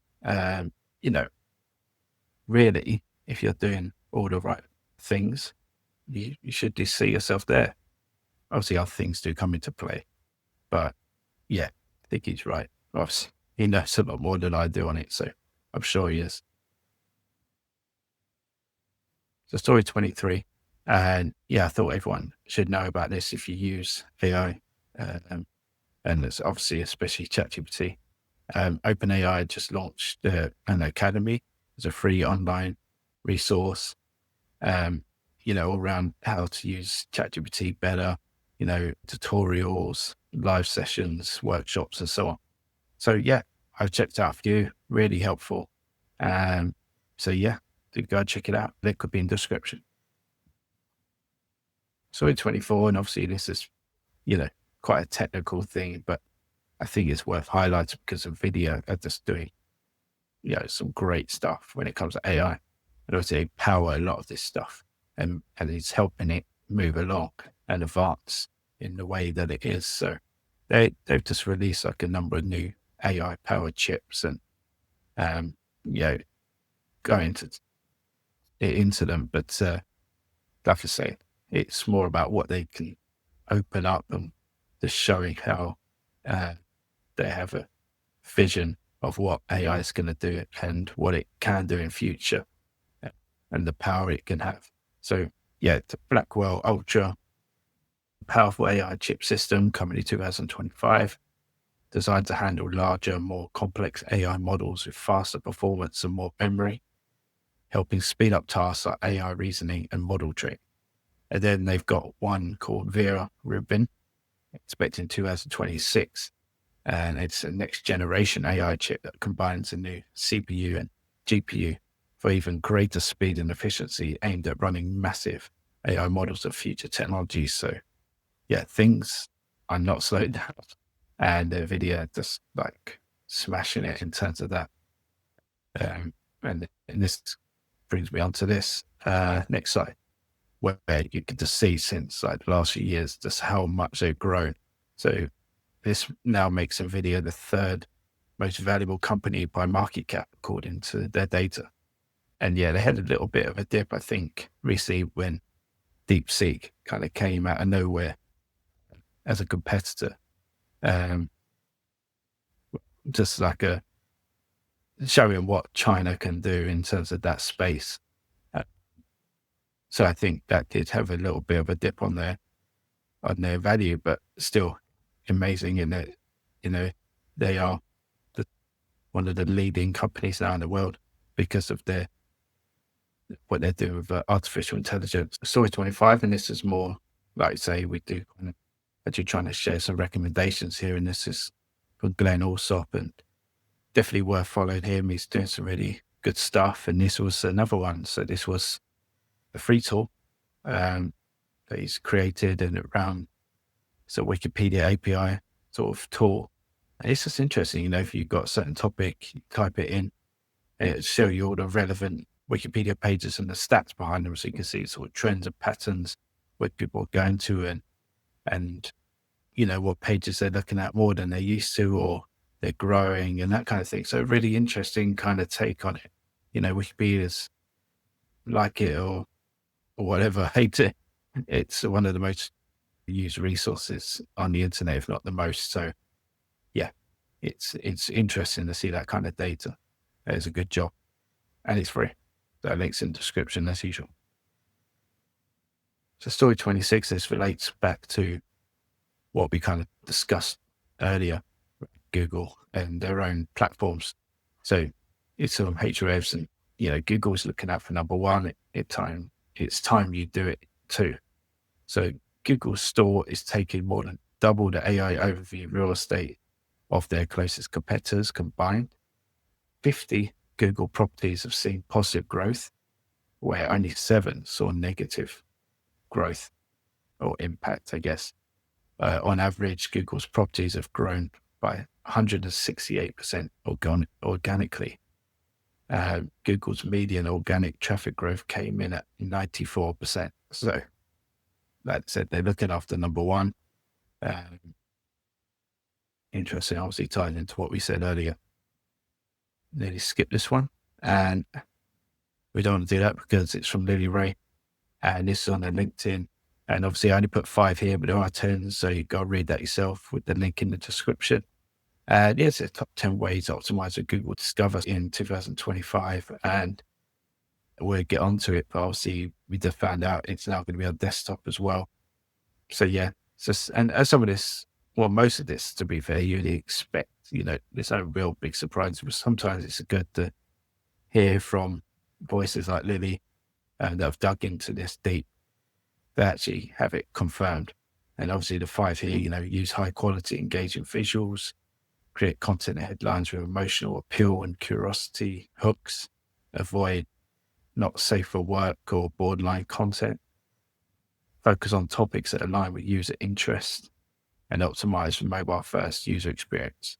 S1: Really, if you're doing all the right things, you should just see yourself there. Obviously, other things do come into play. But yeah, I think he's right. Obviously, he knows a lot more than I do on it, so I'm sure he is. So story 23. And yeah, I thought everyone should know about this if you use AI. And it's obviously, especially ChatGPT. OpenAI just launched an academy. It's a free online resource, all around how to use ChatGPT better, tutorials, live sessions, workshops, and so on. So yeah, I've checked out a few, really helpful. So yeah, do go check it out. Link could be in the description. Story 24, and obviously this is, quite a technical thing, but I think it's worth highlighting because Nvidia are just doing, some great stuff when it comes to AI. And obviously they power a lot of this stuff and it's helping it move along and advance in the way that it is. So they've just released like a number of new AI powered chips and, go into them. But like I say, it's more about what they can open up and just showing how they have a vision of what AI is going to do and what it can do in future and the power it can have. So yeah, the Blackwell Ultra powerful AI chip system coming in 2025, designed to handle larger, more complex AI models with faster performance and more memory, helping speed up tasks like AI reasoning and model training. And then they've got one called Vera Rubin, expected in 2026. And it's a next generation AI chip that combines a new CPU and GPU for even greater speed and efficiency, aimed at running massive AI models of future technologies. So yeah, things are not slowing down. And Nvidia just like smashing it in terms of that. And this brings me on to this next slide, where you can just see since like the last few years just how much they've grown. So this now makes Nvidia the third most valuable company by market cap, according to their data. And yeah, they had a little bit of a dip, I think, recently when DeepSeek kind of came out of nowhere as a competitor. Just like showing what China can do in terms of that space. So I think that did have a little bit of a dip on their value, but still amazing in that, they are one of the leading companies now in the world because of what they're doing with artificial intelligence. Story 25, and this is more like, say, we do kind of actually trying to share some recommendations here, and this is from Glenn Allsop, and definitely worth following him. He's doing some really good stuff, and this was another one. So this was a free tool that he's created and around, so Wikipedia API sort of tool. And it's just interesting, if you've got a certain topic, you type it in, it'll show you all the relevant Wikipedia pages and the stats behind them, so you can see sort of trends and patterns where people are going to and what pages they're looking at more than they're used to, or they're growing and that kind of thing. So really interesting kind of take on it. Wikipedia's like it or whatever, hate it. It's one of the most used resources on the internet, if not the most. So yeah, it's interesting to see that kind of data. It's a good job, and it's free. That link's in the description as usual. So story 26, this relates back to what we kind of discussed earlier, Google and their own platforms. So it's some hrefs, and Google's looking out for number one. It's time you do it too. So Google's store is taking more than double the AI overview real estate of their closest competitors combined. 50 Google properties have seen positive growth, where only 7 saw negative growth or impact, I guess. On average, Google's properties have grown by 168% organically. Google's median organic traffic growth came in at 94%. So that said, they're looking after number one. Interesting, obviously tied into what we said earlier. Nearly skip this one, and we don't want to do that because it's from Lily Ray, and this is on their LinkedIn. And obviously I only put 5 here, but there are 10, so you got to read that yourself with the link in the description. And it's the top 10 ways to optimize what Google discovers in 2025. And we'll get onto it, but obviously we just found out it's now going to be on desktop as well. So yeah, and as some of this, well, most of this, to be fair, you'd expect, there's no real big surprises, but sometimes it's good to hear from voices like Lily that have dug into this deep, they actually have it confirmed. And obviously the 5 here, use high quality, engaging visuals, create content headlines with emotional appeal and curiosity hooks, avoid not safe for work or borderline content, focus on topics that align with user interest, and optimize for mobile first user experience.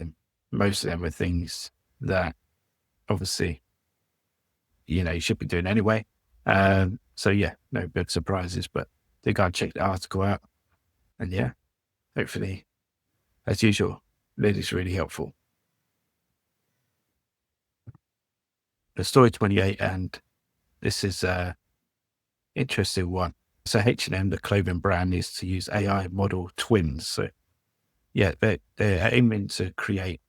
S1: And most of them are things that obviously, you should be doing anyway. So yeah, no big surprises, but they go and check the article out. And yeah, hopefully, as usual, Lily's really helpful. The story 28, and this is a interesting one. So H&M, the clothing brand, is to use AI model twins. So yeah, they're aiming to create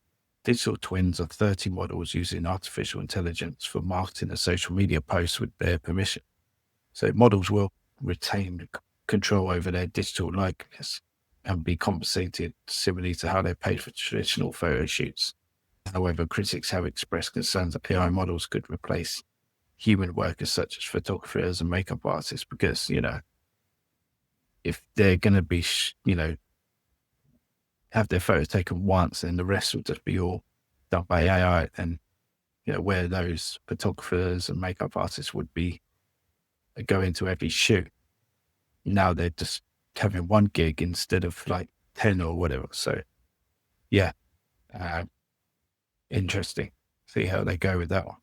S1: digital twins of 30 models using artificial intelligence for marketing and social media posts with their permission. So models will retain control over their digital likeness and be compensated similarly to how they're paid for traditional photo shoots. However, critics have expressed concerns that AI models could replace human workers such as photographers and makeup artists because, if they're going to be, have their photos taken once and the rest will just be all done by AI, and, where those photographers and makeup artists would be going to every shoot. Now they're just having one gig instead of like 10 or whatever. So yeah, interesting. See how they go with that one.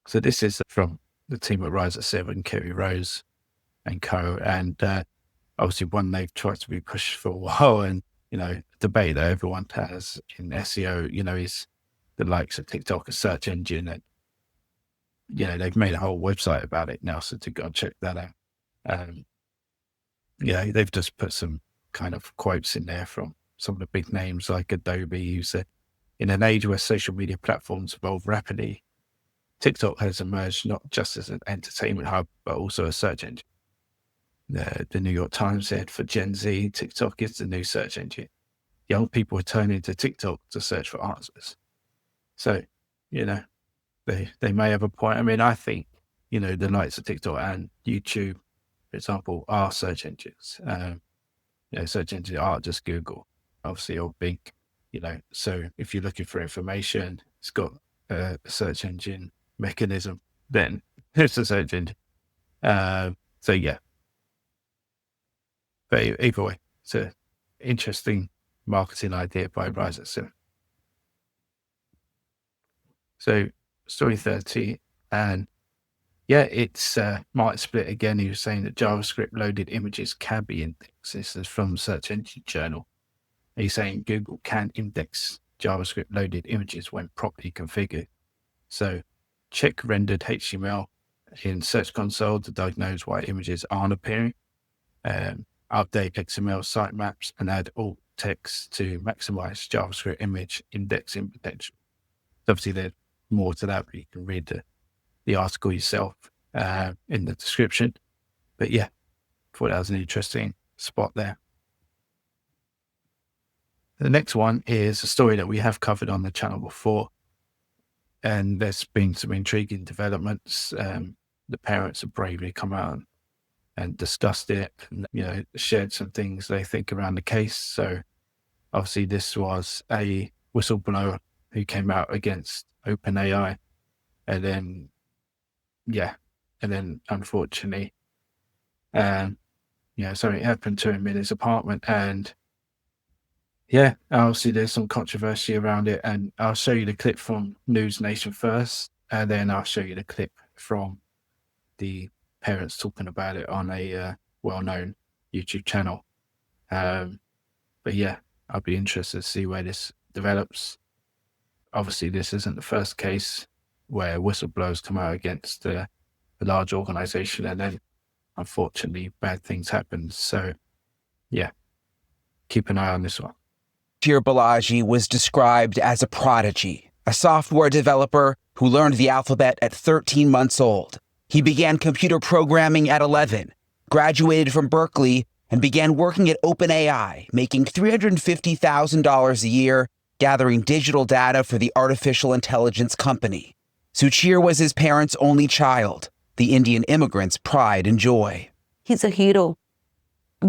S1: So this is from the team at Rise at 7, Kerry Rose and co. And obviously one they've tried to be pushed for a while, and, debate that everyone has in SEO, is the likes of TikTok, a search engine, and, they've made a whole website about it now. So to go and check that out. They've just put some kind of quotes in there from some of the big names like Adobe, who said, in an age where social media platforms evolve rapidly, TikTok has emerged not just as an entertainment hub, but also a search engine. The New York Times said, for Gen Z, TikTok is the new search engine. Young people are turning to TikTok to search for answers. So, they may have a point. I mean, I think, the likes of TikTok and YouTube, for example, are search engines. Search engines aren't just Google, obviously, or big, so if you're looking for information, it's got a search engine mechanism, then it's a search engine. So yeah. But either way, it's an interesting marketing idea by Rise at 7. So story 30, and yeah, it's Martin Split again. He was saying that JavaScript loaded images can be indexed. This is from Search Engine Journal. He's saying Google can index JavaScript loaded images when properly configured. So check rendered HTML in Search Console to diagnose why images aren't appearing. update XML sitemaps, and add alt text to maximize JavaScript image indexing potential. Obviously, there's more to that, but you can read the article yourself in the description. But yeah, thought that was an interesting spot there. The next one is a story that we have covered on the channel before, and there's been some intriguing developments. The parents have bravely come out and discussed it, and shared some things they think around the case. So obviously this was a whistleblower who came out against OpenAI, and then unfortunately something happened to him in his apartment, and obviously there's some controversy around it, and I'll show you the clip from News Nation first, and then I'll show you the clip from the parents talking about it on a well-known YouTube channel. But yeah, I'll be interested to see where this develops. Obviously, this isn't the first case where whistleblowers come out against a large organization and then unfortunately bad things happen. So yeah, keep an eye on this one.
S9: Suchir Balaji was described as a prodigy, a software developer who learned the alphabet at 13 months old. He began computer programming at 11, graduated from Berkeley, and began working at OpenAI, making $350,000 a year, gathering digital data for the artificial intelligence company. Suchir was his parents' only child, the Indian immigrant's pride and joy.
S10: He's a hero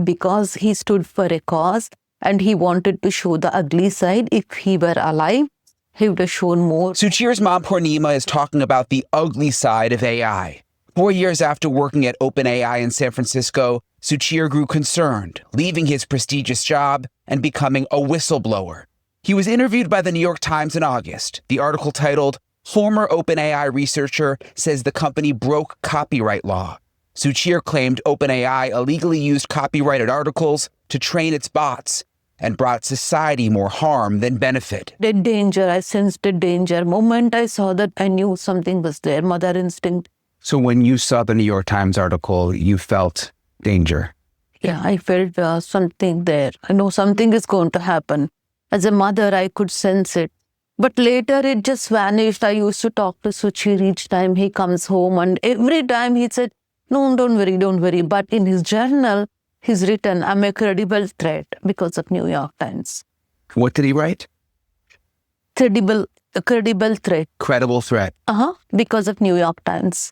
S10: because he stood for a cause and he wanted to show the ugly side. If he were alive, he would have shown more.
S9: Suchir's mom, Purnima, is talking about the ugly side of AI. 4 years after working at OpenAI in San Francisco, Suchir grew concerned, leaving his prestigious job and becoming a whistleblower. He was interviewed by the New York Times in August. The article titled, "Former OpenAI Researcher Says the Company Broke Copyright Law." Suchir claimed OpenAI illegally used copyrighted articles to train its bots and brought society more harm than benefit.
S10: The danger, I sensed the danger. Moment I saw that, I knew something was there, mother instinct.
S9: So when you saw the New York Times article, you felt danger?
S10: Yeah, I felt something there. I know something is going to happen. As a mother, I could sense it. But later it just vanished. I used to talk to Suchir each time he comes home, and every time he said, "No, don't worry. But in his journal, he's written, "I'm a credible threat," because of New York Times.
S9: What did he write?
S10: Credible threat.
S9: Credible threat.
S10: Because of New York Times.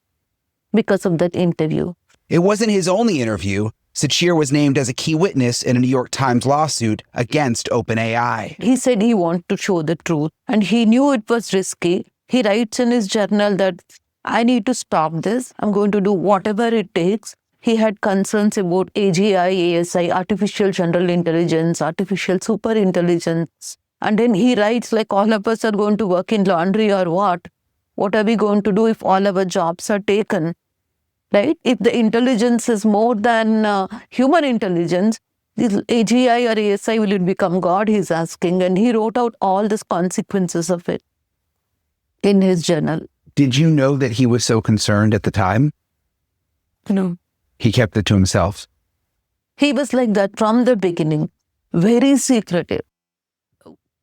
S10: Because of that interview.
S9: It wasn't his only interview. Suchir was named as a key witness in a New York Times lawsuit against OpenAI.
S10: He said he wanted to show the truth, and he knew it was risky. He writes in his journal that, "I need to stop this. I'm going to do whatever it takes." He had concerns about AGI, ASI, artificial general intelligence, artificial superintelligence. And then he writes, like, all of us are going to work in laundry or what? What are we going to do if all our jobs are taken? Right? If the intelligence is more than human intelligence, this AGI or ASI, will it become God? He's asking. And he wrote out all the consequences of it in his journal.
S9: Did you know that he was so concerned at the time?
S10: No.
S9: He kept it to himself?
S10: He was like that from the beginning. Very secretive.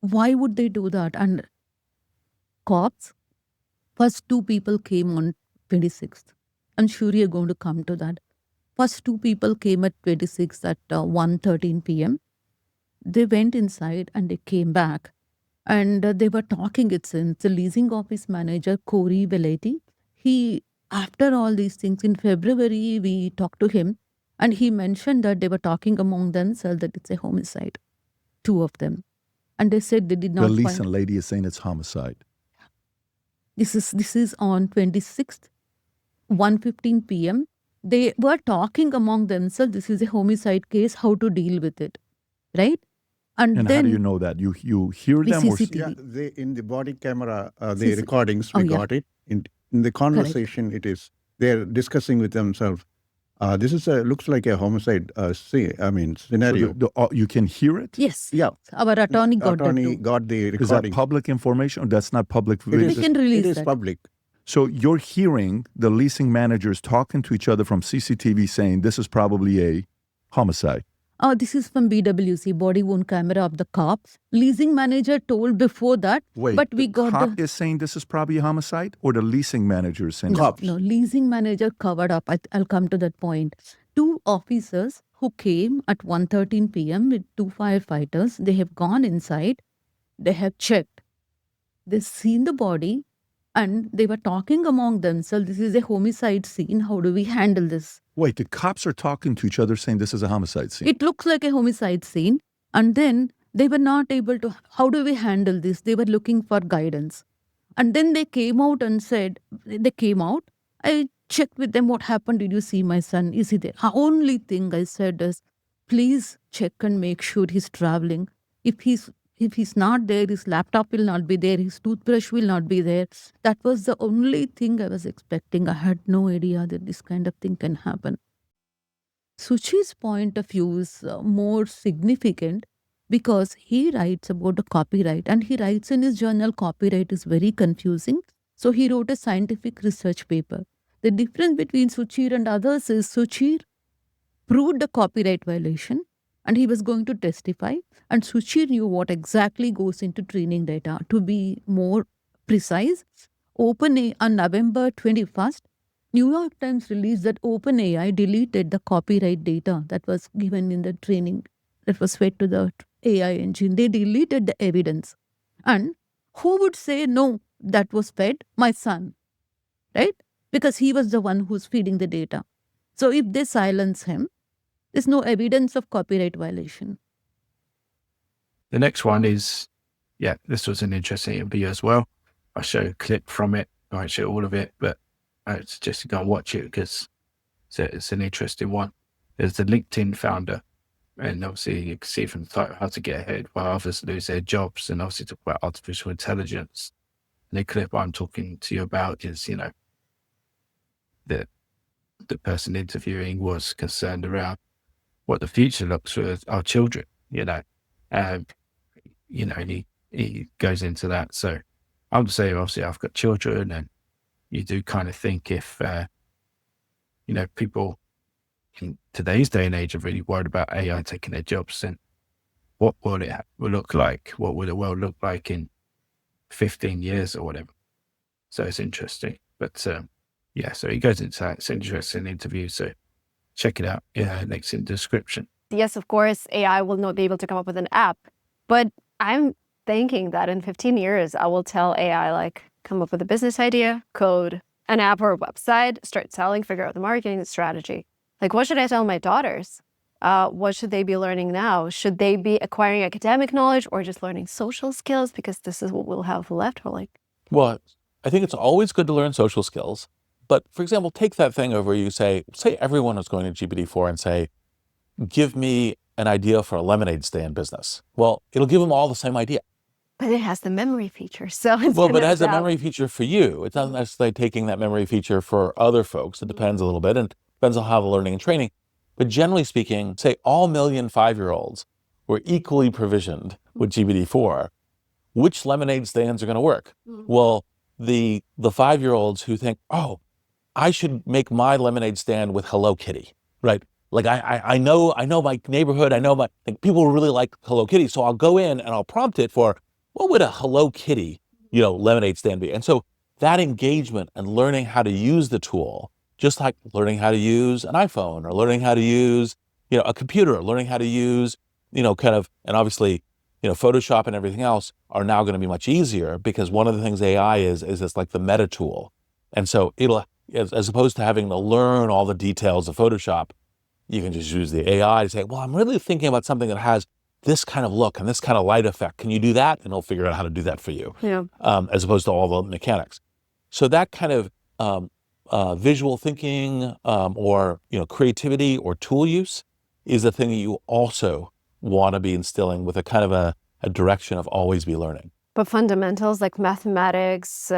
S10: Why would they do that? And cops, first 2 people came on 26th. I'm sure you're going to come to that. First 2 people came at 26th at 1:13 p.m. They went inside and they came back. And they were talking, it seems, the leasing office manager, Corey Velletti. He, after all these things, in February, we talked to him. And he mentioned that they were talking among themselves that it's a homicide. 2 of them. And they said they did not
S11: The leasing lady is saying it's homicide.
S10: This is on 26th. 1:15 p.m. They were talking among themselves, this is a homicide case, how to deal with it, right?
S11: And
S10: then,
S11: how do you know that? You hear them? Or
S10: CCTV.
S12: Yeah, they, in the body camera, the recordings, we got it. In the conversation, it is, they're discussing with themselves. This is looks like a homicide scenario.
S11: So you can hear it?
S10: Yes.
S12: Yeah.
S10: Our attorney got
S12: the recording.
S11: Is that public information or that's not public?
S10: We can release
S12: it is
S10: that.
S12: public.
S11: So you're hearing the leasing managers talking to each other from CCTV saying this is probably a homicide.
S10: This is from BWC, body worn camera of the cops. Leasing manager told before that,
S11: Wait,
S10: but we
S11: the
S10: got
S11: cop is saying this is probably a homicide, or the leasing manager is saying
S12: Cops.
S10: No, leasing manager covered up. I'll come to that point. Two officers who came at 1:13 p.m. with two firefighters, they have gone inside, they have checked, they've seen the body, and they were talking among themselves, this is a homicide scene, how do we handle this?
S11: Wait, the cops are talking to each other saying this is a homicide scene.
S10: It looks like a homicide scene. And then they were not able to, how do we handle this? They were looking for guidance. And then they came out and said, I checked with them what happened. Did you see my son? Is he there? The only thing I said is, please check and make sure he's traveling. If he's not there, his laptop will not be there, his toothbrush will not be there. That was the only thing I was expecting. I had no idea that this kind of thing can happen. Suchi's point of view is more significant because he writes about the copyright, and he writes in his journal copyright is very confusing. So he wrote a scientific research paper. The difference between Suchir and others is Suchir proved the copyright violation and he was going to testify, and Suchir knew what exactly goes into training data. To be more precise, OpenAI on November 21st, New York Times released that OpenAI deleted the copyright data that was given in the training that was fed to the AI engine. They deleted the evidence. And who would say, no, that was fed? My son, right? Because he was the one who's feeding the data. So if they silence him, there's no evidence of copyright violation.
S1: The next one is, this was an interesting interview as well. I'll show a clip from it. I won't show all of it, but I suggest you go and watch it because it's an interesting one. There's the LinkedIn founder, and obviously you can see from the title how to get ahead while others lose their jobs, and obviously talk about artificial intelligence. And the clip I'm talking to you about is, the person interviewing was concerned around what the future looks for our children, and he goes into that. So I would say, obviously, I've got children, and you do kind of think if, people in today's day and age are really worried about AI taking their jobs, then what will it look like? What will the world look like in 15 years or whatever? So it's interesting. But so he goes into that. It's an interesting interview. So check it out. Links in the description.
S13: Yes, of course, AI will not be able to come up with an app, but I'm thinking that in 15 years, I will tell AI, come up with a business idea, code an app or a website, start selling, figure out the marketing strategy. What should I tell my daughters? What should they be learning now? Should they be acquiring academic knowledge or just learning social skills? Because this is what we'll have left.
S14: Well, I think it's always good to learn social skills. But for example, take that thing over, you say everyone is going to GPT-4 and say, give me an idea for a lemonade stand business. Well, it'll give them all the same idea.
S13: But it has the memory feature, so it's
S14: but it has a memory feature for you. It's not necessarily taking that memory feature for other folks. It depends a little bit, and depends on how the learning and training. But generally speaking, say all million 5-year-olds were equally provisioned with GPT-4. Which lemonade stands are going to work? Well, the 5-year-olds who think, oh, I should make my lemonade stand with Hello Kitty, right? I know my neighborhood. I know people really like Hello Kitty, so I'll go in and I'll prompt it for, what would a Hello Kitty, lemonade stand be? And so that engagement and learning how to use the tool, just like learning how to use an iPhone or learning how to use, a computer, or learning how to use, and obviously, Photoshop and everything else are now going to be much easier because one of the things AI is it's like the meta tool. And so it'll, as opposed to having to learn all the details of Photoshop, you can just use the AI to say, well, I'm really thinking about something that has this kind of look and this kind of light effect. Can you do that? And it'll figure out how to do that for you, as opposed to all the mechanics. So that kind of visual thinking or creativity or tool use is the thing that you also want to be instilling with a kind of a direction of always be learning.
S13: But fundamentals like mathematics,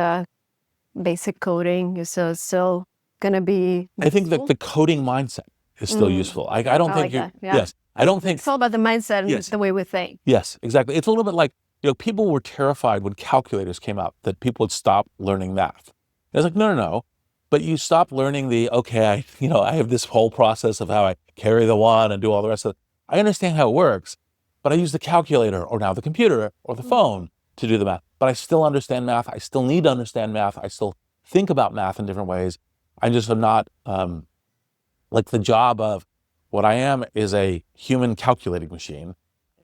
S13: basic coding is still going to be useful?
S14: I think that the coding mindset is still useful. I don't think yes. I don't think
S13: it's all about the mindset and the way we think.
S14: Yes, exactly. It's a little bit like, people were terrified when calculators came out that people would stop learning math. It's like, no. But you stop learning I have this whole process of how I carry the one and do all the rest of it. I understand how it works, but I use the calculator or now the computer or the phone to do the math. But I still understand math. I still need to understand math. I still think about math in different ways. I'm not like the job of what I am is a human calculating machine.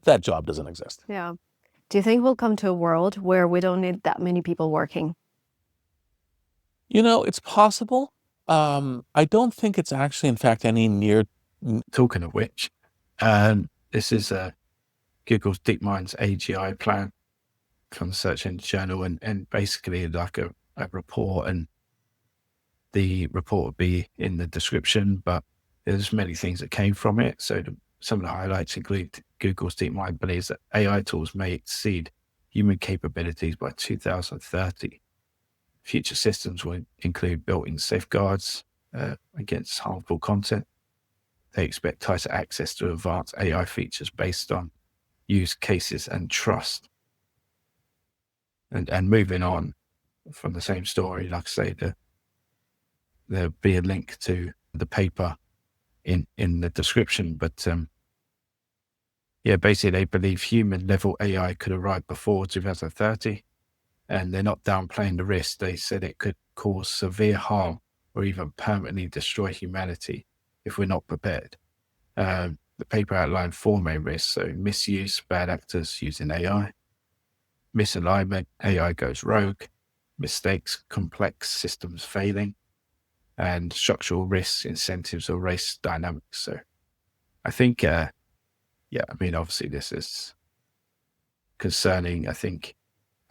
S14: That job doesn't exist.
S13: Yeah. Do you think we'll come to a world where we don't need that many people working?
S14: It's possible. I don't think it's actually, in fact, any near.
S1: Talking of which, this is Google's DeepMind's AGI plan from the Search Engine Journal, and basically like a report, and the report will be in the description, but there's many things that came from it. So some of the highlights include Google's DeepMind believes that AI tools may exceed human capabilities by 2030. Future systems will include built-in safeguards against harmful content. They expect tighter access to advanced AI features based on use cases and trust. And moving on from the same story, like I say, there'll be a link to the paper in the description, but basically they believe human level AI could arrive before 2030, and they're not downplaying the risk. They said it could cause severe harm or even permanently destroy humanity if we're not prepared. The paper outlined 4 main risks: so misuse, bad actors using AI; misalignment, AI goes rogue; mistakes, complex systems failing; and structural risks, incentives, or race dynamics. So I think, obviously this is concerning. I think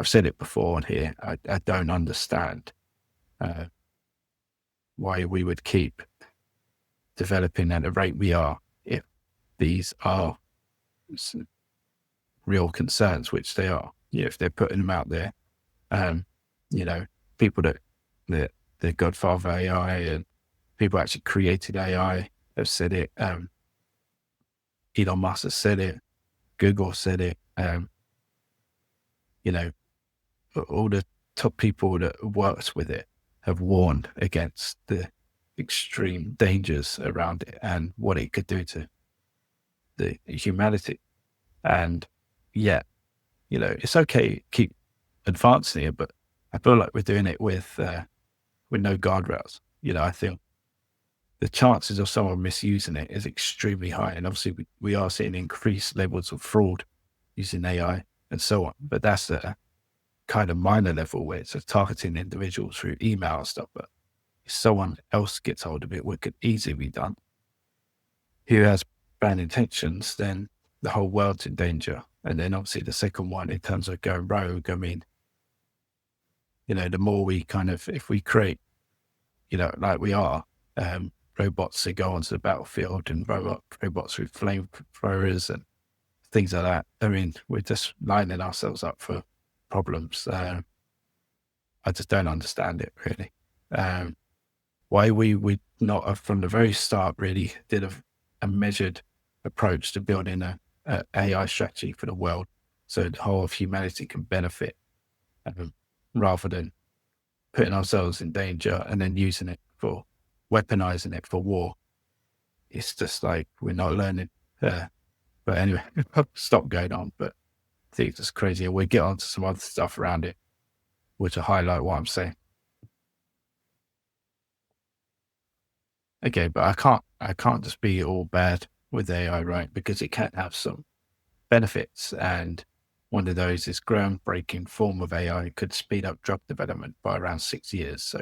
S1: I've said it before on here. I don't understand why we would keep developing at the rate we are if these are real concerns, which they are. If they're putting them out there, people that the godfather AI and people actually created AI have said it. Elon Musk has said it. Google said it. All the top people that worked with it have warned against the extreme dangers around it and what it could do to the humanity. And it's okay, keep advancing it, but I feel like we're doing it with no guardrails. I think the chances of someone misusing it is extremely high. And obviously we are seeing increased levels of fraud using AI and so on. But that's a kind of minor level where it's targeting individuals through email and stuff. But if someone else gets hold of it, what could easily be done, who has bad intentions, then the whole world's in danger. And then obviously the second one, in terms of going rogue, I mean, the more we if we create, like we are, robots that go onto the battlefield and robots with flamethrowers and things like that. I mean, we're just lining ourselves up for problems. I just don't understand it really. Why we not from the very start really did a measured approach to building a AI strategy for the world, so the whole of humanity can benefit, rather than putting ourselves in danger and then using it for weaponizing it for war. It's just like we're not learning. But anyway, stop going on. But I think it's just crazy. We'll get on to some other stuff around it, which will highlight what I'm saying. Okay, but I can't just be all bad with AI, right? Because it can have some benefits, and one of those is groundbreaking form of AI could speed up drug development by around 6 years. So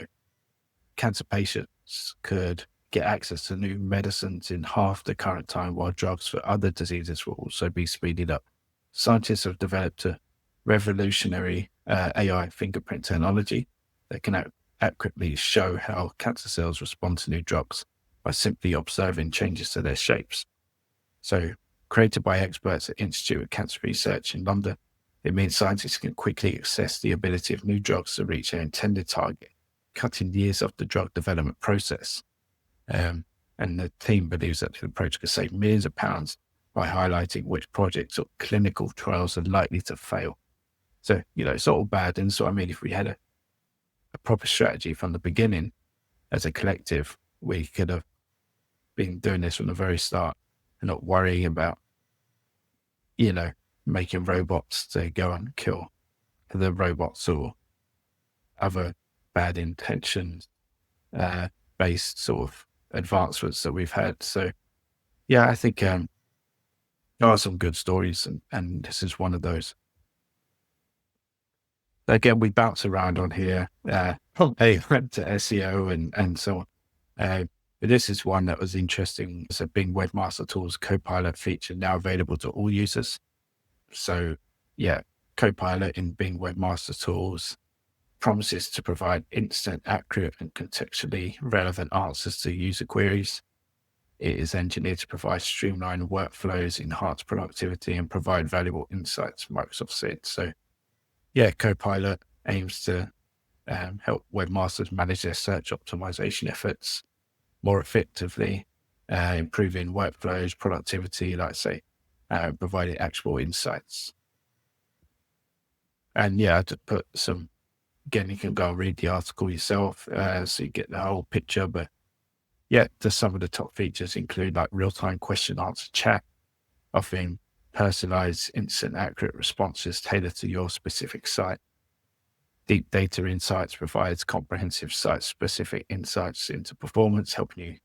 S1: cancer patients could get access to new medicines in half the current time, while drugs for other diseases will also be speeded up. Scientists have developed a revolutionary AI fingerprint technology that can accurately show how cancer cells respond to new drugs by simply observing changes to their shapes. So, created by experts at Institute of Cancer Research in London, it means scientists can quickly assess the ability of new drugs to reach their intended target, cutting years off the drug development process. And the team believes that the approach could save millions of pounds by highlighting which projects or clinical trials are likely to fail. So, it's all bad. And so, I mean, if we had a proper strategy from the beginning as a collective, we could have been doing this from the very start and not worrying about, making robots to go and kill the robots or other bad intentions based sort of advancements that we've had. So yeah, I think there are some good stories, and this is one of those. Again, we bounce around on here. Hey, went to SEO and so on. But this is one that was interesting. It's a Bing Webmaster Tools Copilot feature now available to all users. So yeah, Copilot in Bing Webmaster Tools promises to provide instant, accurate, and contextually relevant answers to user queries. It is engineered to provide streamlined workflows, enhance productivity, and provide valuable insights, Microsoft said. So yeah, Copilot aims to help webmasters manage their search optimization efforts more effectively, improving workflows, productivity, like I say, providing actionable insights. And yeah, to put some, again, you can go and read the article yourself, so you get the whole picture. But yeah, just some of the top features include like real-time question answer chat, offering personalized, instant, accurate responses tailored to your specific site. Deep data insights provides comprehensive site-specific insights into performance, helping you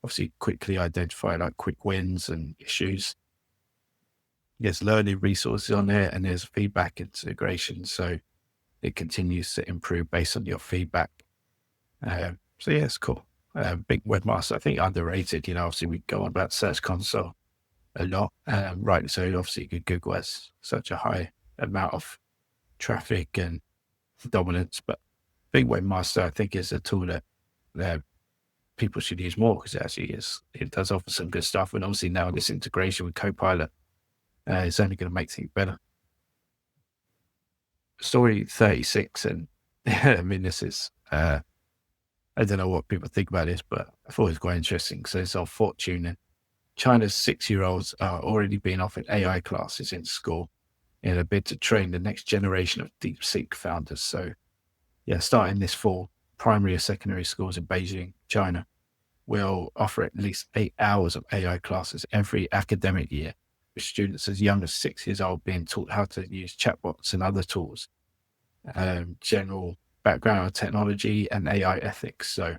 S1: obviously quickly identify like quick wins and issues. There's learning resources on there, and there's feedback integration, so it continues to improve based on your feedback. So yeah, it's cool. Big Webmaster, I think underrated. Obviously we go on about Search Console a lot, right? So obviously Google has such a high amount of traffic and dominance, but Big Webmaster, I think, is a tool that people should use more, because it does offer some good stuff. And obviously now this integration with Copilot is only going to make things better. Story 36, and I mean, this is, I don't know what people think about this, but I thought it was quite interesting. So it's on Fortune, and China's 6-year-olds are already being offered AI classes in school in a bid to train the next generation of DeepSeek founders. So yeah, starting this fall, primary or secondary schools in Beijing, China, will offer at least 8 hours of AI classes every academic year, with students as young as 6 years old being taught how to use chatbots and other tools, general background on technology and AI ethics. So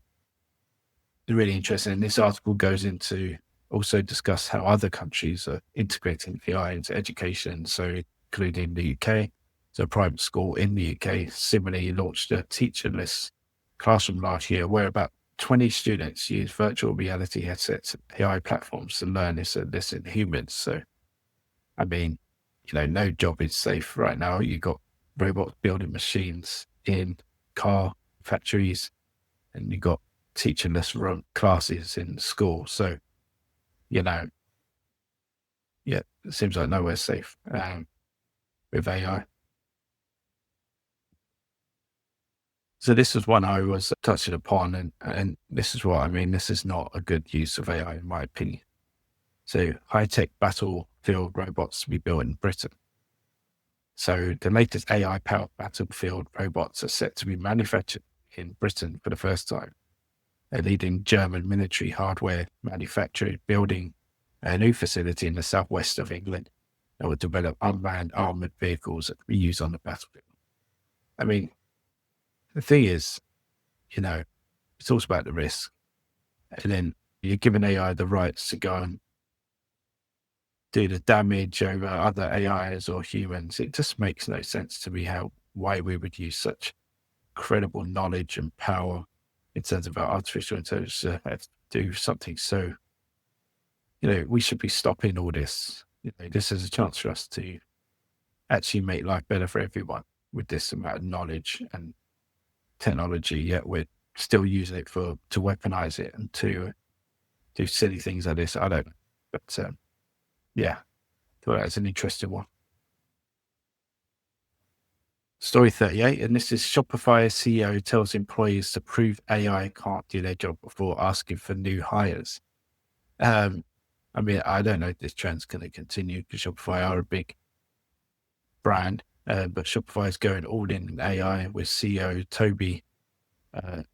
S1: really interesting. And this article goes into also discuss how other countries are integrating AI into education. So including the UK. So a private school in the UK similarly launched a teacherless classroom last year, where about 20 students use virtual reality headsets and AI platforms to learn this and listen to humans. So, I mean, no job is safe right now. You've got robots building machines in car factories, and you've got teacherless run classes in school. So, yeah, it seems like nowhere's safe with AI. So this is one I was touching upon, and this is what I mean. This is not a good use of AI, in my opinion. So high-tech battlefield robots to be built in Britain. So the latest AI-powered battlefield robots are set to be manufactured in Britain for the first time. A leading German military hardware manufacturer is building a new facility in the southwest of England that will develop unmanned armored vehicles that will be used on the battlefield. I mean, the thing is, it's all about the risk. And then you're giving AI the rights to go and do the damage over other AIs or humans. It just makes no sense to me why we would use such incredible knowledge and power in terms of our artificial intelligence to have to do something so, we should be stopping all this. This is a chance for us to actually make life better for everyone with this amount of knowledge and technology, yet we're still using it to weaponize it and to do silly things like this. I don't know. But yeah, I thought that was an interesting one. Story 38, and this is Shopify CEO tells employees to prove AI can't do their job before asking for new hires. I mean, I don't know if this trend's going to continue, because Shopify are a big brand, but Shopify is going all in AI with CEO Toby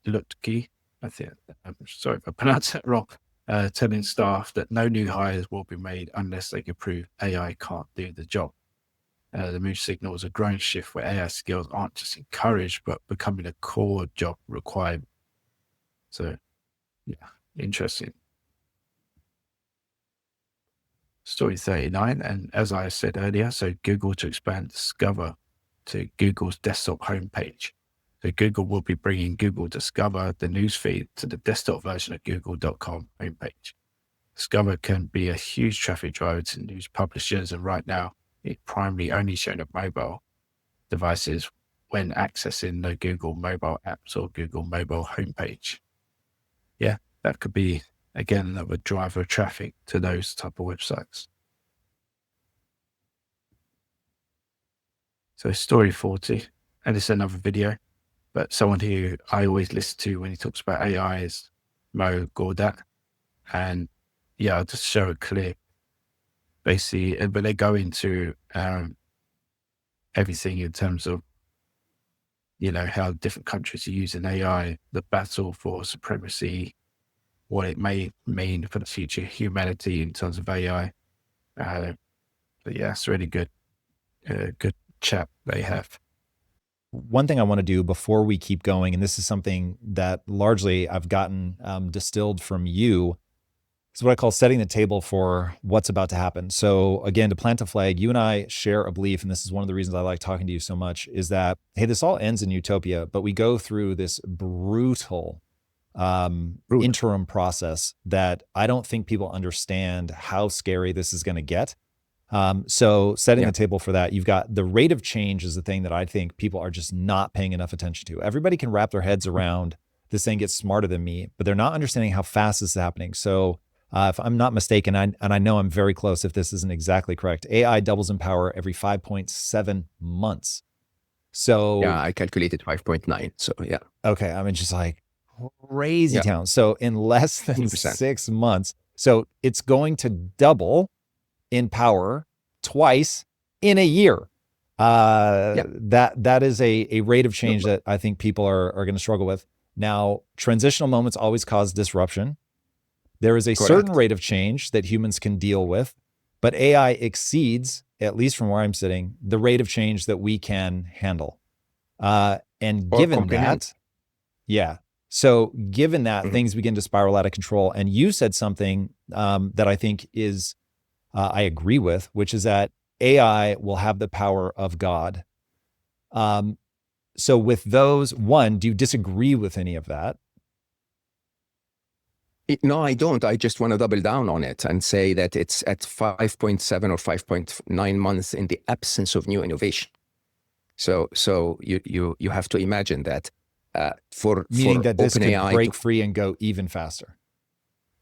S1: Lutke. I think, I'm sorry if I pronounced that wrong, telling staff that no new hires will be made unless they can prove AI can't do the job. The move signals a growing shift where AI skills aren't just encouraged, but becoming a core job requirement. So, yeah, interesting. Story 39. And as I said earlier, so Google to expand Discover to Google's desktop homepage. So Google will be bringing Google Discover, the newsfeed, to the desktop version of google.com homepage. Discover can be a huge traffic driver to news publishers, and right now, it's primarily only shown on mobile devices when accessing the Google mobile apps or Google mobile homepage. Yeah, that could be, again, another driver of traffic to those type of websites. So story 40, and it's another video, but someone who I always listen to when he talks about AI is Mo Gordat. And yeah, I'll just show a clip. Basically, but they go into everything in terms of, how different countries are using AI, the battle for supremacy, what it may mean for the future of humanity in terms of AI. But yeah, it's really good chat they have.
S15: One thing I want to do before we keep going, and this is something that largely I've gotten distilled from you, is what I call setting the table for what's about to happen. So again, to plant a flag, you and I share a belief, and this is one of the reasons I like talking to you so much, is that, hey, this all ends in utopia, but we go through this brutal interim process that I don't think people understand how scary this is going to get. So setting the table for that, you've got the rate of change is the thing that I think people are just not paying enough attention to. Everybody can wrap their heads around this thing gets smarter than me, but they're not understanding how fast this is happening. So if I'm not mistaken, and I know I'm very close if this isn't exactly correct, AI doubles in power every 5.7 months. So
S16: yeah, I calculated 5.9. So yeah.
S15: Okay. I mean, just like crazy town. So in less than 100%. 6 months, so it's going to double in power twice in a year. That is a rate of change that I think people are going to struggle with. Now, transitional moments always cause disruption. There is a certain rate of change that humans can deal with, but AI exceeds, at least from where I'm sitting, the rate of change that we can handle. And given that, so given that, things begin to spiral out of control. And you said something that I think is, I agree with, which is that AI will have the power of God. So with those, one, do you disagree with any of that?
S16: No, I don't. I just want to double down on it and say that it's at 5.7 or 5.9 months in the absence of new innovation. So you have to imagine that
S15: meaning
S16: for
S15: that this
S16: OpenAI
S15: could break free and go even faster.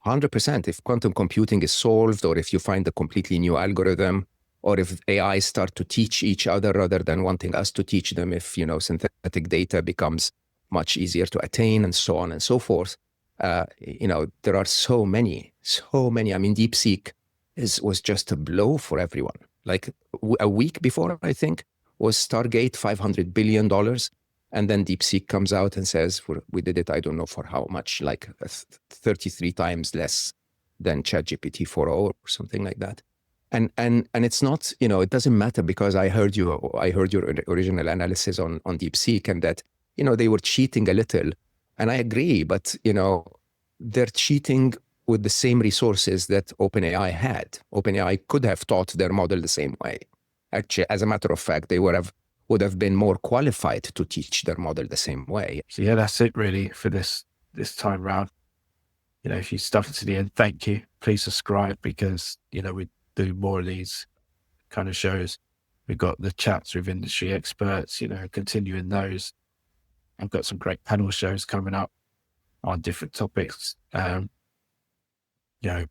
S16: 100%. If quantum computing is solved, or if you find a completely new algorithm, or if AI start to teach each other rather than wanting us to teach them, if synthetic data becomes much easier to attain, and so on and so forth. There are so many. I mean, DeepSeek was just a blow for everyone. Like a week before, I think, was Stargate, $500 billion. And then DeepSeek comes out and says, we did it, I don't know for how much, like 33 times less than ChatGPT 4.0 or something like that. And it's not, it doesn't matter, because I heard your original analysis on DeepSeek, and that, they were cheating a little. And I agree, but, they're cheating with the same resources that OpenAI had. OpenAI could have taught their model the same way. Actually, as a matter of fact, they would have been more qualified to teach their model the same way.
S1: So yeah, that's it really for this time round. If you stuck it to the end, thank you. Please subscribe, because, we do more of these kind of shows. We've got the chats with industry experts, continuing those. I've got some great panel shows coming up on different topics,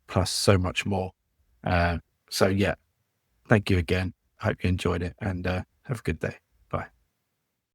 S1: plus so much more. So yeah, thank you again. Hope you enjoyed it, and have a good day.